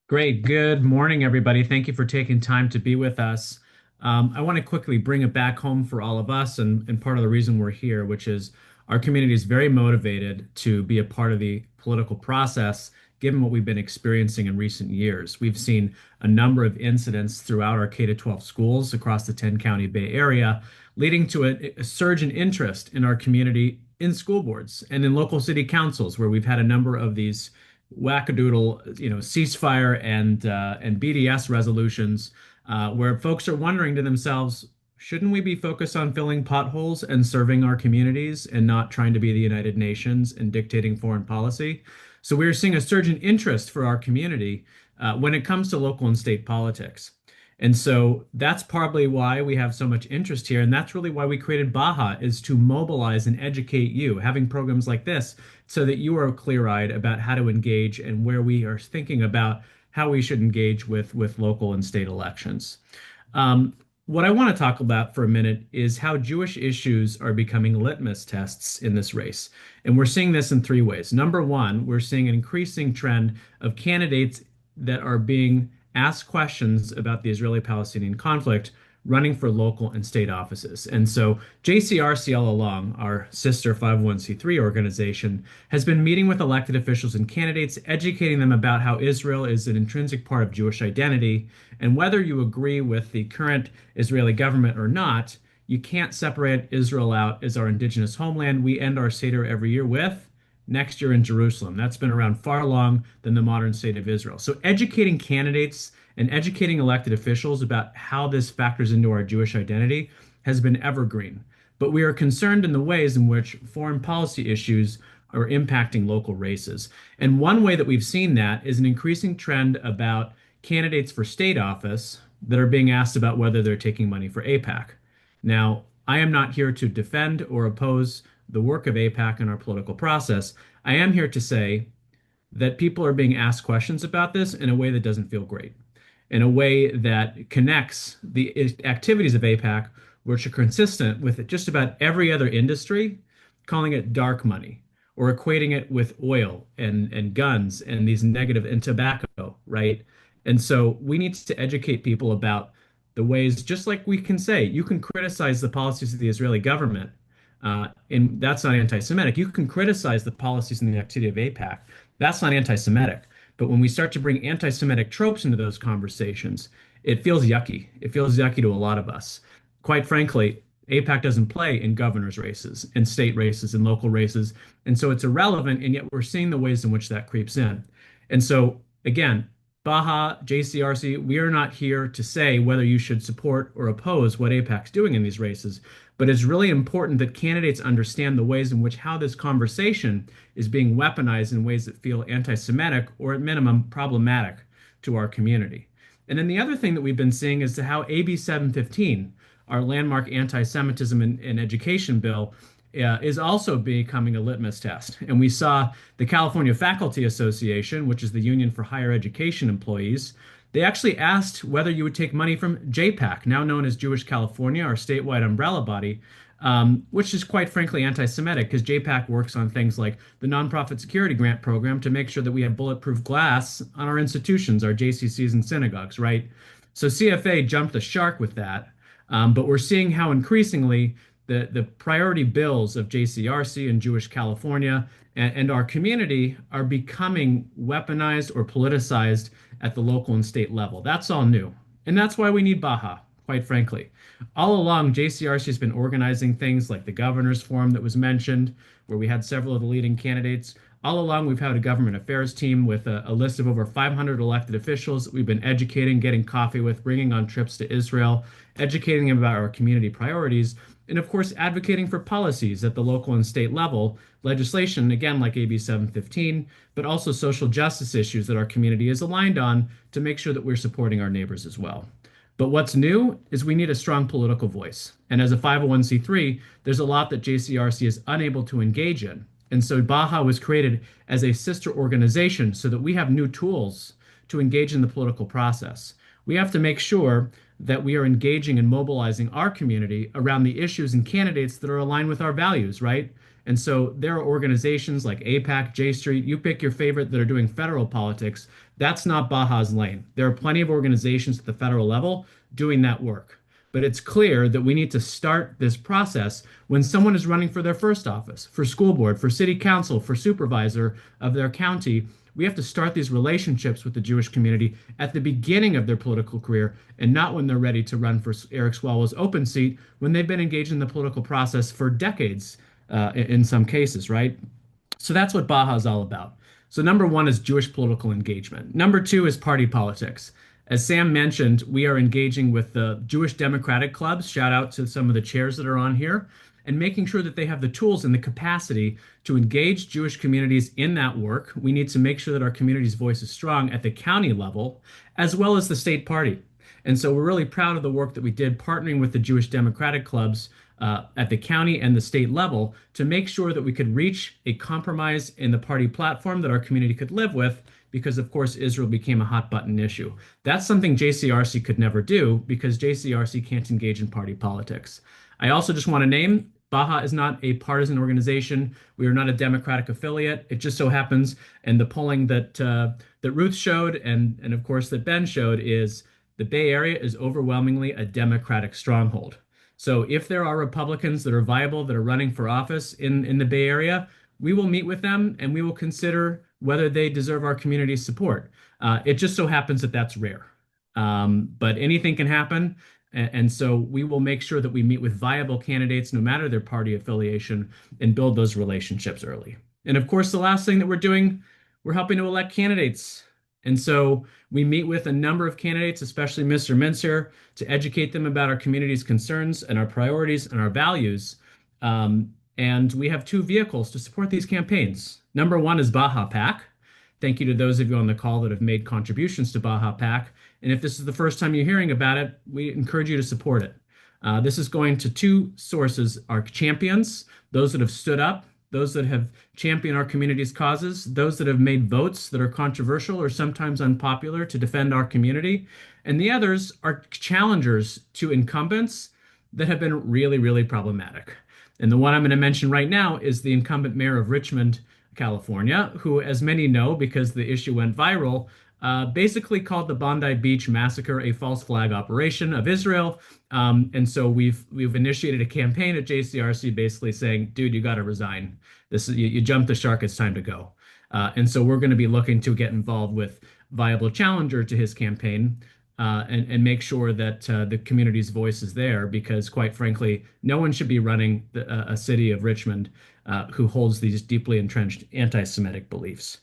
Great. Good morning, everybody. Thank you for taking time to be with us. I want to quickly bring it back home for all of us and part of the reason we're here, which is our community is very motivated to be a part of the political process, given what we've been experiencing in recent years. We've seen a number of incidents throughout our K-12 schools across the 10-county Bay Area, leading to a surge in interest in our community in school boards and in local city councils, where we've had a number of these wackadoodle, ceasefire and BDS resolutions where folks are wondering to themselves, shouldn't we be focused on filling potholes and serving our communities and not trying to be the United Nations and dictating foreign policy? So we're seeing a surge in interest for our community when it comes to local and state politics. And so that's probably why we have so much interest here. And that's really why we created BAJA, is to mobilize and educate you, having programs like this so that you are clear-eyed about how to engage and where we are thinking about how we should engage with local and state elections. What I want to talk about for a minute is how Jewish issues are becoming litmus tests in this race. And we're seeing this in three ways. Number one, we're seeing an increasing trend of candidates that are being asked questions about the Israeli-Palestinian conflict running for local and state offices. And so JCRC all along, our sister 501c3 organization, has been meeting with elected officials and candidates, educating them about how Israel is an intrinsic part of Jewish identity. And whether you agree with the current Israeli government or not, you can't separate Israel out as our indigenous homeland. We end our Seder every year with next year in Jerusalem. That's been around far long than the modern state of Israel. So educating candidates and educating elected officials about how this factors into our Jewish identity has been evergreen. But we are concerned in the ways in which foreign policy issues are impacting local races. And one way that we've seen that is an increasing trend about candidates for state office that are being asked about whether they're taking money for AIPAC. Now, I am not here to defend or oppose the work of AIPAC in our political process. I am here to say that people are being asked questions about this in a way that doesn't feel great, in a way that connects the activities of AIPAC, which are consistent with just about every other industry, calling it dark money or equating it with oil and guns and these negative and tobacco, right? And so we need to educate people about the ways, just like we can say, you can criticize the policies of the Israeli government, and that's not anti-Semitic. You can criticize the policies and the activity of AIPAC. That's not anti-Semitic. But when we start to bring anti-Semitic tropes into those conversations, it feels yucky. It feels yucky to a lot of us. Quite frankly, AIPAC doesn't play in governor's races, in state races, and local races. And so it's irrelevant, and yet we're seeing the ways in which that creeps in. And so, again, BAJA, JCRC, we are not here to say whether you should support or oppose what AIPAC's doing in these races, but it's really important that candidates understand the ways in which how this conversation is being weaponized in ways that feel anti-Semitic or at minimum problematic to our community. And then the other thing that we've been seeing is how AB 715, our landmark anti-Semitism in education bill, is also becoming a litmus test. And we saw the California Faculty Association, which is the Union for Higher Education Employees, they actually asked whether you would take money from JPAC, now known as Jewish California, our statewide umbrella body, which is quite frankly anti-Semitic because JPAC works on things like the Nonprofit Security Grant Program to make sure that we have bulletproof glass on our institutions, our JCCs and synagogues, right? So CFA jumped the shark with that. But we're seeing how increasingly the priority bills of JCRC and Jewish California and our community are becoming weaponized or politicized at the local and state level. That's all new. And that's why we need BAJA, quite frankly. All along, JCRC has been organizing things like the Governor's Forum that was mentioned, where we had several of the leading candidates. All along, we've had a government affairs team with a list of over 500 elected officials that we've been educating, getting coffee with, bringing on trips to Israel, educating them about our community priorities, and of course, advocating for policies at the local and state level, legislation, again, like AB 715, but also social justice issues that our community is aligned on to make sure that we're supporting our neighbors as well. But what's new is we need a strong political voice. And as a 501c3, there's a lot that JCRC is unable to engage in. And so BAJA was created as a sister organization so that we have new tools to engage in the political process. We have to make sure that we are engaging and mobilizing our community around the issues and candidates that are aligned with our values, right? And so there are organizations like AIPAC, J Street, you pick your favorite that are doing federal politics. That's not BAJA's lane. There are plenty of organizations at the federal level doing that work. But it's clear that we need to start this process when someone is running for their first office, for school board, for city council, for supervisor of their county. We have to start these relationships with the Jewish community at the beginning of their political career and not when they're ready to run for Eric Swalwell's open seat when they've been engaged in the political process for decades, in some cases, right? So that's what Baja is all about. So number one is Jewish political engagement. Number two is party politics. As Sam mentioned, we are engaging with the Jewish Democratic clubs. Shout out to some of the chairs that are on here, and making sure that they have the tools and the capacity to engage Jewish communities in that work. We need to make sure that our community's voice is strong at the county level, as well as the state party. And so we're really proud of the work that we did partnering with the Jewish Democratic clubs at the county and the state level to make sure that we could reach a compromise in the party platform that our community could live with, because of course Israel became a hot button issue. That's something JCRC could never do because JCRC can't engage in party politics. I also just want to name Baja is not a partisan organization. We are not a Democratic affiliate. It just so happens, and the polling that Ruth showed, and of course that Ben showed, is the Bay Area is overwhelmingly a Democratic stronghold. So if there are Republicans that are viable, that are running for office in the Bay Area, we will meet with them and we will consider whether they deserve our community's support. It just so happens that that's rare. But anything can happen. And so we will make sure that we meet with viable candidates, no matter their party affiliation, and build those relationships early. And of course, the last thing that we're doing, we're helping to elect candidates. And so we meet with a number of candidates, especially Mr. Mintzer, to educate them about our community's concerns and our priorities and our values. And we have two vehicles to support these campaigns. Number one is Baja PAC. Thank you to those of you on the call that have made contributions to Baja PAC. And if this is the first time you're hearing about it, we encourage you to support it. This is going to two sources: our champions, those that have stood up, those that have championed our community's causes, those that have made votes that are controversial or sometimes unpopular to defend our community. And the others are challengers to incumbents that have been really, really problematic. And the one I'm going to mention right now is the incumbent mayor of Richmond, California, who, as many know because the issue went viral, basically called the Bondi Beach massacre a false flag operation of Israel. And so we've initiated a campaign at JCRC basically saying, dude, you got to resign. You jumped the shark, it's time to go. And so we're going to be looking to get involved with viable challenger to his campaign, and make sure that the community's voice is there, because quite frankly, no one should be running a city of Richmond who holds these deeply entrenched anti-Semitic beliefs.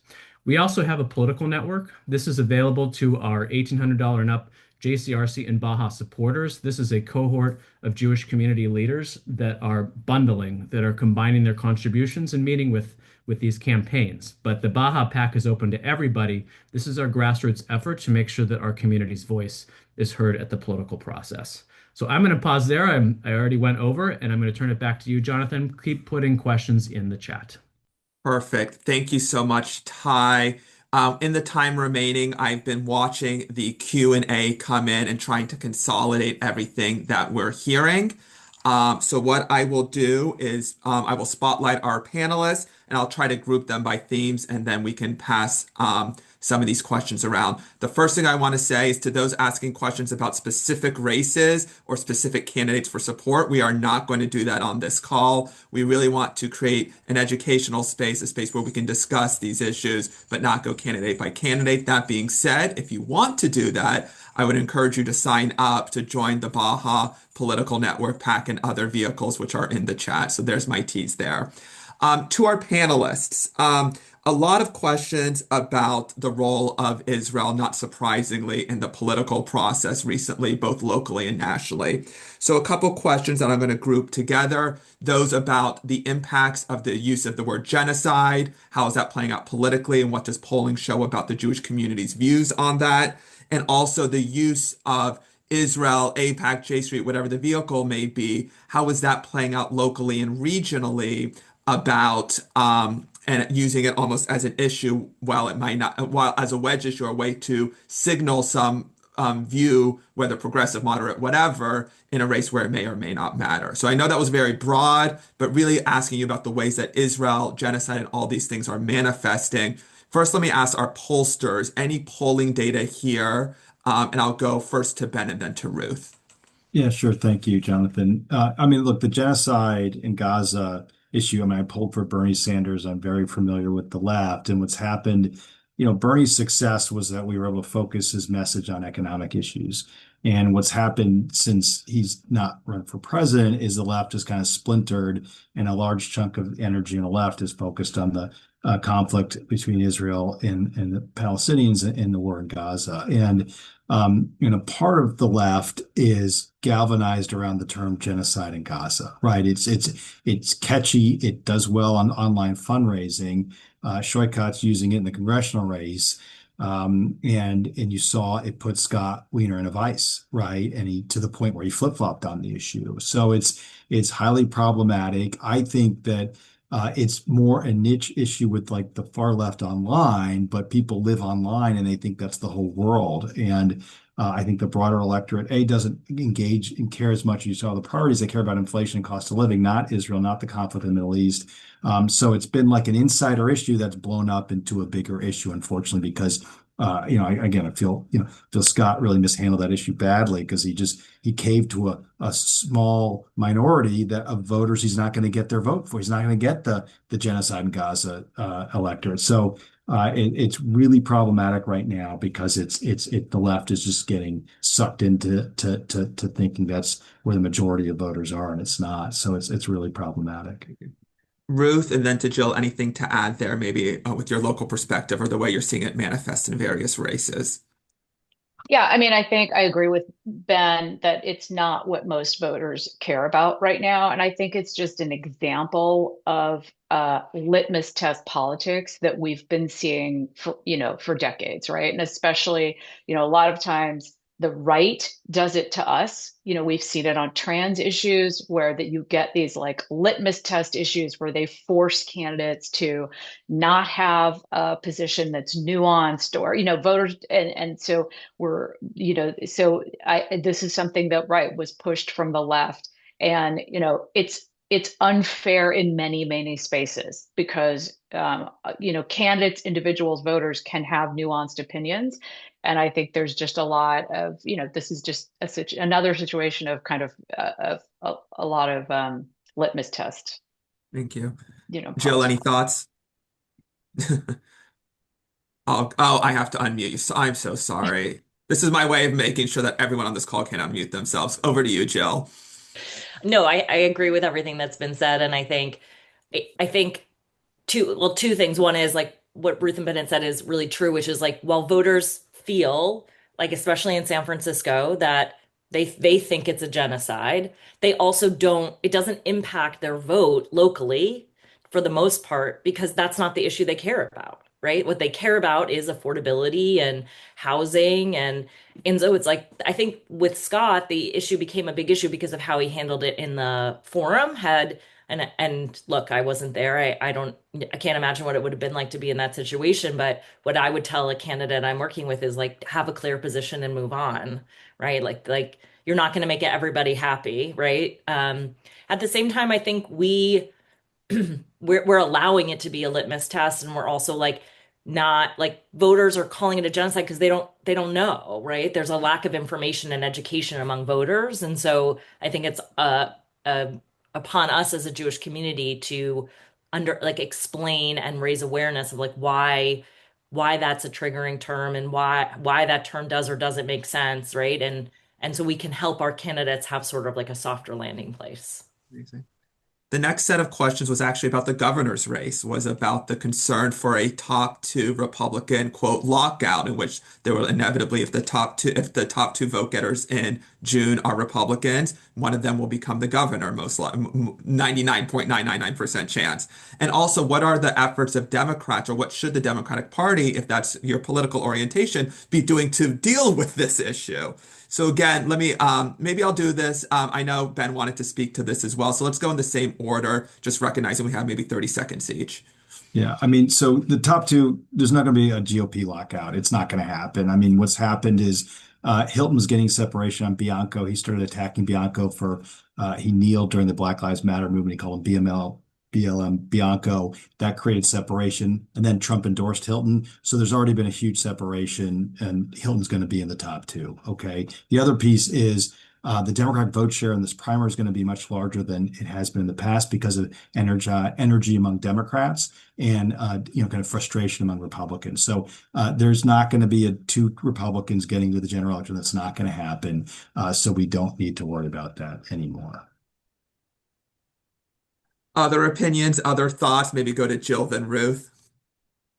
We also have a political network. This is available to our $1,800 and up JCRC and Baja supporters. This is a cohort of Jewish community leaders that are bundling, that are combining their contributions and meeting with these campaigns. But the Baja PAC is open to everybody. This is our grassroots effort to make sure that our community's voice is heard at the political process. So I'm going to pause there. I already went over, and I'm going to turn it back to you, Jonathan. Keep putting questions in the chat.
Perfect. Thank you so much, Ty. In the time remaining, I've been watching the Q&A come in and trying to consolidate everything that we're hearing. So what I will do is I will spotlight our panelists and I'll try to group them by themes, and then we can pass some of these questions around. The first thing I want to say is to those asking questions about specific races or specific candidates for support, we are not going to do that on this call. We really want to create an educational space, a space where we can discuss these issues, but not go candidate by candidate. That being said, if you want to do that, I would encourage you to sign up to join the Baja Political Network PAC and other vehicles, which are in the chat. So there's my tease there. To our panelists, a lot of questions about the role of Israel, not surprisingly, in the political process recently, both locally and nationally. So a couple questions that I'm going to group together, those about the impacts of the use of the word genocide, how is that playing out politically, and what does polling show about the Jewish community's views on that, and also the use of Israel, AIPAC, J Street, whatever the vehicle may be, how is that playing out locally and regionally about and using it almost as an issue, while it might not, while as a wedge issue, or a way to signal some view, whether progressive, moderate, whatever, in a race where it may or may not matter. So I know that was very broad, but really asking you about the ways that Israel, genocide, and all these things are manifesting. First, let me ask our pollsters, any polling data here? And I'll go first to Ben and then to Ruth.
Yeah, sure. Thank you, Jonathan. I mean, look, the genocide in Gaza issue, I mean, I pulled for Bernie Sanders. I'm very familiar with the left and what's happened. Bernie's success was that we were able to focus his message on economic issues. And what's happened since he's not run for president is the left has kind of splintered, and a large chunk of energy on the left is focused on the conflict between Israel and the Palestinians in the war in Gaza. And part of the left is galvanized around the term genocide in Gaza, right? It's catchy. It does well on online fundraising. Shoykat's using it in the congressional race. And you saw it put Scott Wiener in a vice, right? And he to the point where he flip-flopped on the issue. So it's highly problematic. I think that it's more a niche issue with like the far left online, but people live online and they think that's the whole world. And I think the broader electorate, doesn't engage and care as much as you saw the priorities. They care about inflation and cost of living, not Israel, not the conflict in the Middle East. So it's been like an insider issue that's blown up into a bigger issue, unfortunately, because I feel Scott really mishandled that issue badly because he caved to a small minority of voters. He's not going to get their vote for. He's not going to get the genocide in Gaza electorate. So it's really problematic right now because the left is just getting sucked into to thinking that's where the majority of voters are, and it's not. So it's really problematic.
Ruth, and then to Jill, anything to add there, maybe with your local perspective or the way you're seeing it manifest in various races?
Yeah, I mean, I think I agree with Ben that it's not what most voters care about right now. And I think it's just an example of litmus test politics that we've been seeing for decades, right? And especially, a lot of times the right does it to us. We've seen it on trans issues where that you get these like litmus test issues where they force candidates to not have a position that's nuanced or, voters. And so this is something that, right, was pushed from the left. And, it's unfair in many, many spaces because, candidates, individuals, voters can have nuanced opinions. And I think there's just a lot of, this is just another situation of kind of a lot of litmus test,
Thank you. Jill, any
politics.
thoughts? Oh, I have to unmute you. So I'm so sorry. This is my way of making sure that everyone on this call can unmute themselves. Over to you, Jill.
No, I agree with everything that's been said, and I think two things. One is like what Ruth and Bennett said is really true, which is like, while voters feel like, especially in San Francisco, that they think it's a genocide, they also don't, it doesn't impact their vote locally for the most part, because that's not the issue they care about, right? What they care about is affordability and housing, and so it's like, I think with Scott, the issue became a big issue because of how he handled it in the forum. And look, I wasn't there. I can't imagine what it would have been like to be in that situation. But what I would tell a candidate I'm working with is like, have a clear position and move on, right? Like you're not going to make everybody happy, right? At the same time, I think we're allowing it to be a litmus test, and we're also like, not like, voters are calling it a genocide because they don't know, right? There's a lack of information and education among voters, and so I think it's uh upon us as a Jewish community to explain and raise awareness of like why that's a triggering term, and why that term does or doesn't make sense, right? And so we can help our candidates have sort of like a softer landing place.
Amazing. The next set of questions was actually about the governor's race, was about the concern for a top two Republican, quote, lockout, in which there will inevitably, if the top two vote getters in June are Republicans, one of them will become the governor, most likely 99.999% chance. And also, what are the efforts of Democrats, or what should the Democratic Party, if that's your political orientation, be doing to deal with this issue? So again, maybe I'll do this. I know Ben wanted to speak to this as well. So let's go in the same order, just recognizing we have maybe 30 seconds each.
Yeah, I mean, so the top two, there's not going to be a GOP lockout. It's not going to happen. I mean, what's happened is Hilton was getting separation on Bianco. He started attacking Bianco he kneeled during the Black Lives Matter movement. He called him BLM Bianco. That created separation. And then Trump endorsed Hilton. So there's already been a huge separation, and Hilton's going to be in the top two. Okay. The other piece is The Democratic vote share in this primary is going to be much larger than it has been in the past because of energy among Democrats and kind of frustration among Republicans. So there's not going to be two Republicans getting to the general election. That's not going to happen. So we don't need to worry about that anymore.
Other opinions, other thoughts? Maybe go to Jill, then Ruth.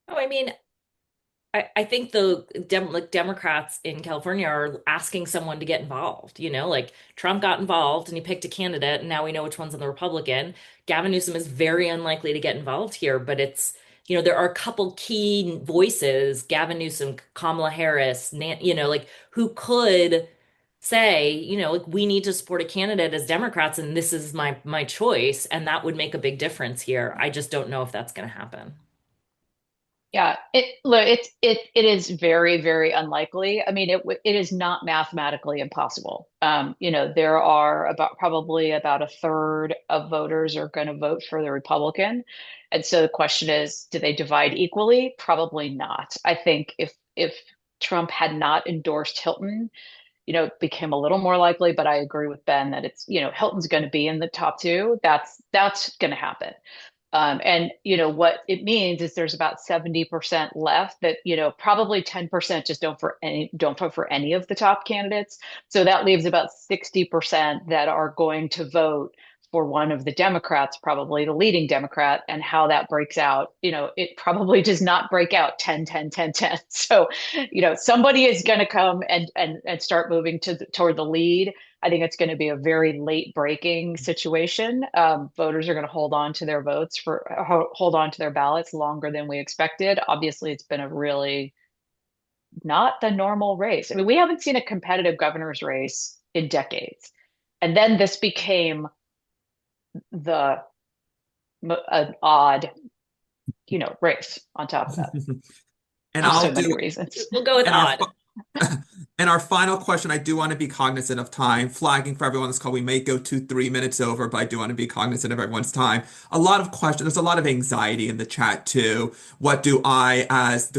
Oh, I mean, I think the Democrats in California are asking someone to get involved. Like Trump got involved and he picked a candidate, and now we know which one's on the Republican. Gavin Newsom is very unlikely to get involved here, but there are a couple key voices, Gavin Newsom, Kamala Harris, like who could say, like we need to support a candidate as Democrats, and this is my choice, and that would make a big difference here. I just don't know if that's going to happen.
Yeah, it is very, very unlikely. I mean, it is not mathematically impossible. There are probably about a third of voters are going to vote for the Republican, and so the question is, do they divide equally? Probably not. I think if Trump had not endorsed Hilton, it became a little more likely. But I agree with Ben that it's Hilton's going to be in the top two. That's going to happen. And what it means is there's about 70% left that probably 10% just don't vote for any of the top candidates. So that leaves about 60% that are going to vote for one of the Democrats, probably the leading Democrat. And how that breaks out, it probably does not break out 10, 10, 10, 10. So somebody is going to come and start moving toward the lead. I think it's going to be a very late breaking situation. Voters are going to hold on to their hold on to their ballots longer than we expected. Obviously, it's been a really not the normal race. I mean, we haven't seen a competitive governor's race in decades. And then this became an odd, race on top of that.
And
For
I'll
so many
do,
reasons.
We'll go with
and our,
odd.
and our final question, I do want to be cognizant of time, flagging for everyone on this call. We may go 2-3 minutes over, but I do want to be cognizant of everyone's time. A lot of questions, there's a lot of anxiety in the chat too. What do I, as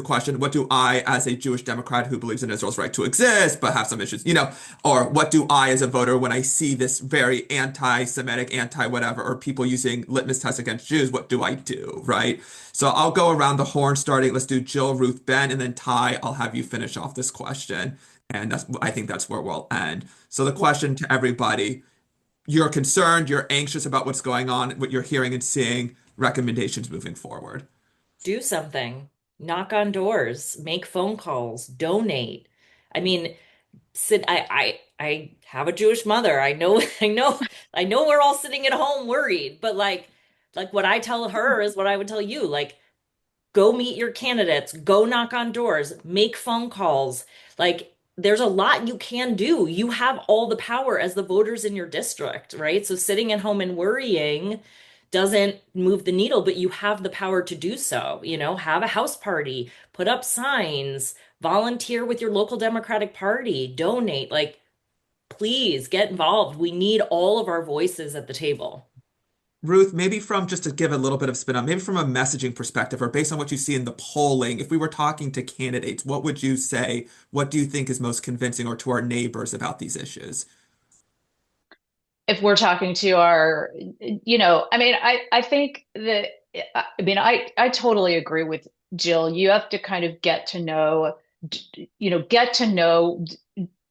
a Jewish Democrat who believes in Israel's right to exist, but have some issues, or what do I, as a voter, when I see this very anti-Semitic, anti-whatever, or people using litmus tests against Jews, what do I do, right? So I'll go around the horn starting. Let's do Jill, Ruth, Ben, and then Ty. I'll have you finish off this question. And I think that's where we'll end. So the question to everybody, you're concerned, you're anxious about what's going on, what you're hearing and seeing, recommendations moving forward.
Do something. Knock on doors, make phone calls, donate. I mean, I have a Jewish mother. I know we're all sitting at home worried, but like what I tell her is what I would tell you. Like, go meet your candidates, go knock on doors, make phone calls. Like, there's a lot you can do. You have all the power as the voters in your district, right? So sitting at home and worrying doesn't move the needle, but you have the power to do so. Have a house party, put up signs, volunteer with your local Democratic Party, donate. Like, please get involved. We need all of our voices at the table.
Ruth, maybe from just to give a little bit of spin on, maybe from a messaging perspective or based on what you see in the polling, if we were talking to candidates, what would you say? What do you think is most convincing or to our neighbors about these issues?
If we're talking to our, I mean, I think that, I mean, I totally agree with Jill. You have to kind of get to know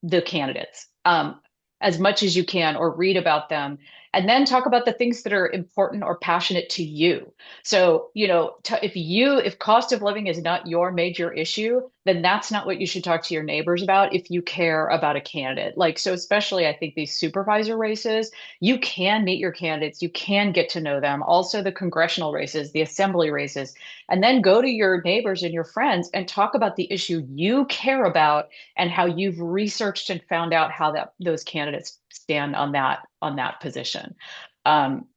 the candidates as much as you can, or read about them, and then talk about the things that are important or passionate to you. So, if cost of living is not your major issue, then that's not what you should talk to your neighbors about if you care about a candidate. Like, so especially I think these supervisor races, you can meet your candidates, you can get to know them. Also the congressional races, the assembly races, and then go to your neighbors and your friends and talk about the issue you care about and how you've researched and found out how those candidates stand on that position.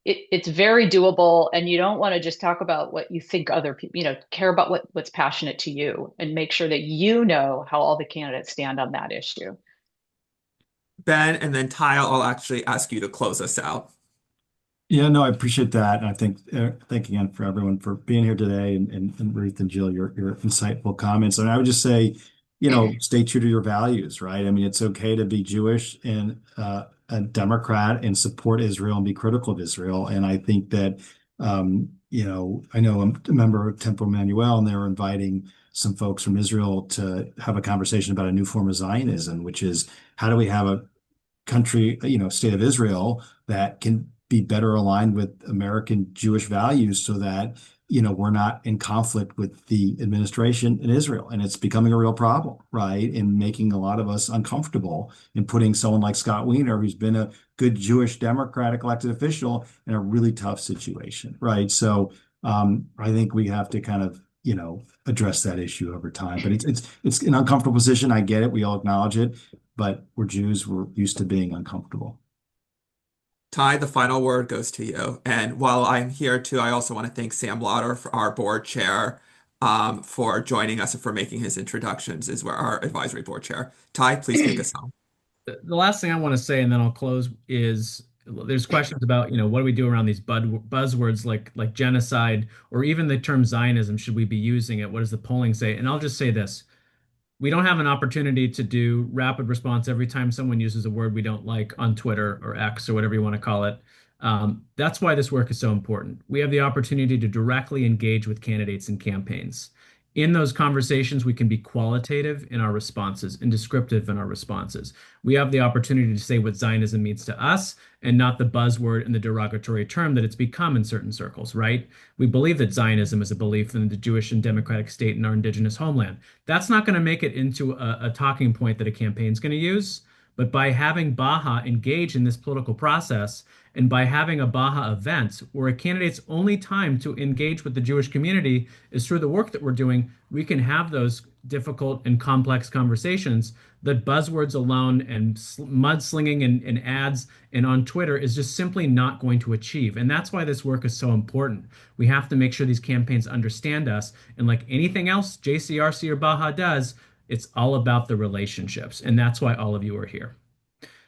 It's very doable, and you don't want to just talk about what you think other people, care about what's passionate to you, and make sure that you know how all the candidates stand on that issue.
Ben, and then Ty, I'll actually ask you to close us out.
Yeah, no, I appreciate that. And I think, thank again for everyone for being here today, and Ruth and Jill, your insightful comments. And I would just say, stay true to your values, right? I mean, it's okay to be Jewish and a Democrat and support Israel and be critical of Israel. And I think that, I know I'm a member of Temple Emmanuel, and they were inviting some folks from Israel to have a conversation about a new form of Zionism, which is how do we have a country, state of Israel that can be better aligned with American Jewish values so that, we're not in conflict with the administration in Israel. And it's becoming a real problem, right? And making a lot of us uncomfortable and putting someone like Scott Wiener, who's been a good Jewish Democratic elected official, in a really tough situation, right? So I think we have to kind of, address that issue over time. But it's an uncomfortable position. I get it. We all acknowledge it, but we're Jews. We're used to being uncomfortable.
Ty, the final word goes to you. And while I'm here too, I also want to thank Sam Lauder, for our board chair, for joining us and for making his introductions as we're our advisory board chair. Ty, please take us home.
The last thing I want to say, and then I'll close, is there's questions about, what do we do around these buzzwords like genocide or even the term Zionism? Should we be using it? What does the polling say? And I'll just say this. We don't have an opportunity to do rapid response every time someone uses a word we don't like on Twitter or X or whatever you want to call it. That's why this work is so important. We have the opportunity to directly engage with candidates and campaigns. In those conversations, we can be qualitative in our responses and descriptive in our responses. We have the opportunity to say what Zionism means to us and not the buzzword and the derogatory term that it's become in certain circles, right? We believe that Zionism is a belief in the Jewish and democratic state in our indigenous homeland. That's not going to make it into a talking point that a campaign is going to use. But by having BAJA engage in this political process and by having a BAJA event where a candidate's only time to engage with the Jewish community is through the work that we're doing, we can have those difficult and complex conversations that buzzwords alone and mudslinging and ads and on Twitter is just simply not going to achieve. And that's why this work is so important. We have to make sure these campaigns understand us. And like anything else JCRC or BAJA does, it's all about the relationships. And that's why all of you are here.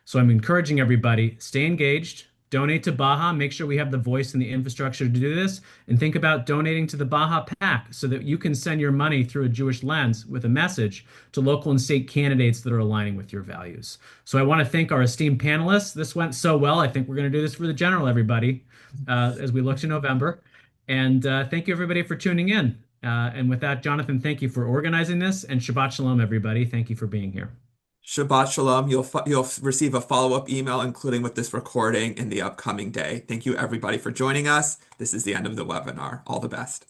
So I'm encouraging everybody, stay engaged, donate to BAJA, make sure we have the voice and the infrastructure to do this, and think about donating to the BAJA PAC so that you can send your money through a Jewish lens with a message to local and state candidates that are aligning with your values. So I want to thank our esteemed panelists. This went so well. I think we're going to do this for the general, everybody, as we look to November. And thank you, everybody, for tuning in. And with that, Jonathan, thank you for organizing this. And Shabbat Shalom, everybody. Thank you for being here.
Shabbat Shalom. You'll receive a follow-up email, including with this recording in the upcoming day. Thank you, everybody, for joining us. This is the end of the webinar. All the best.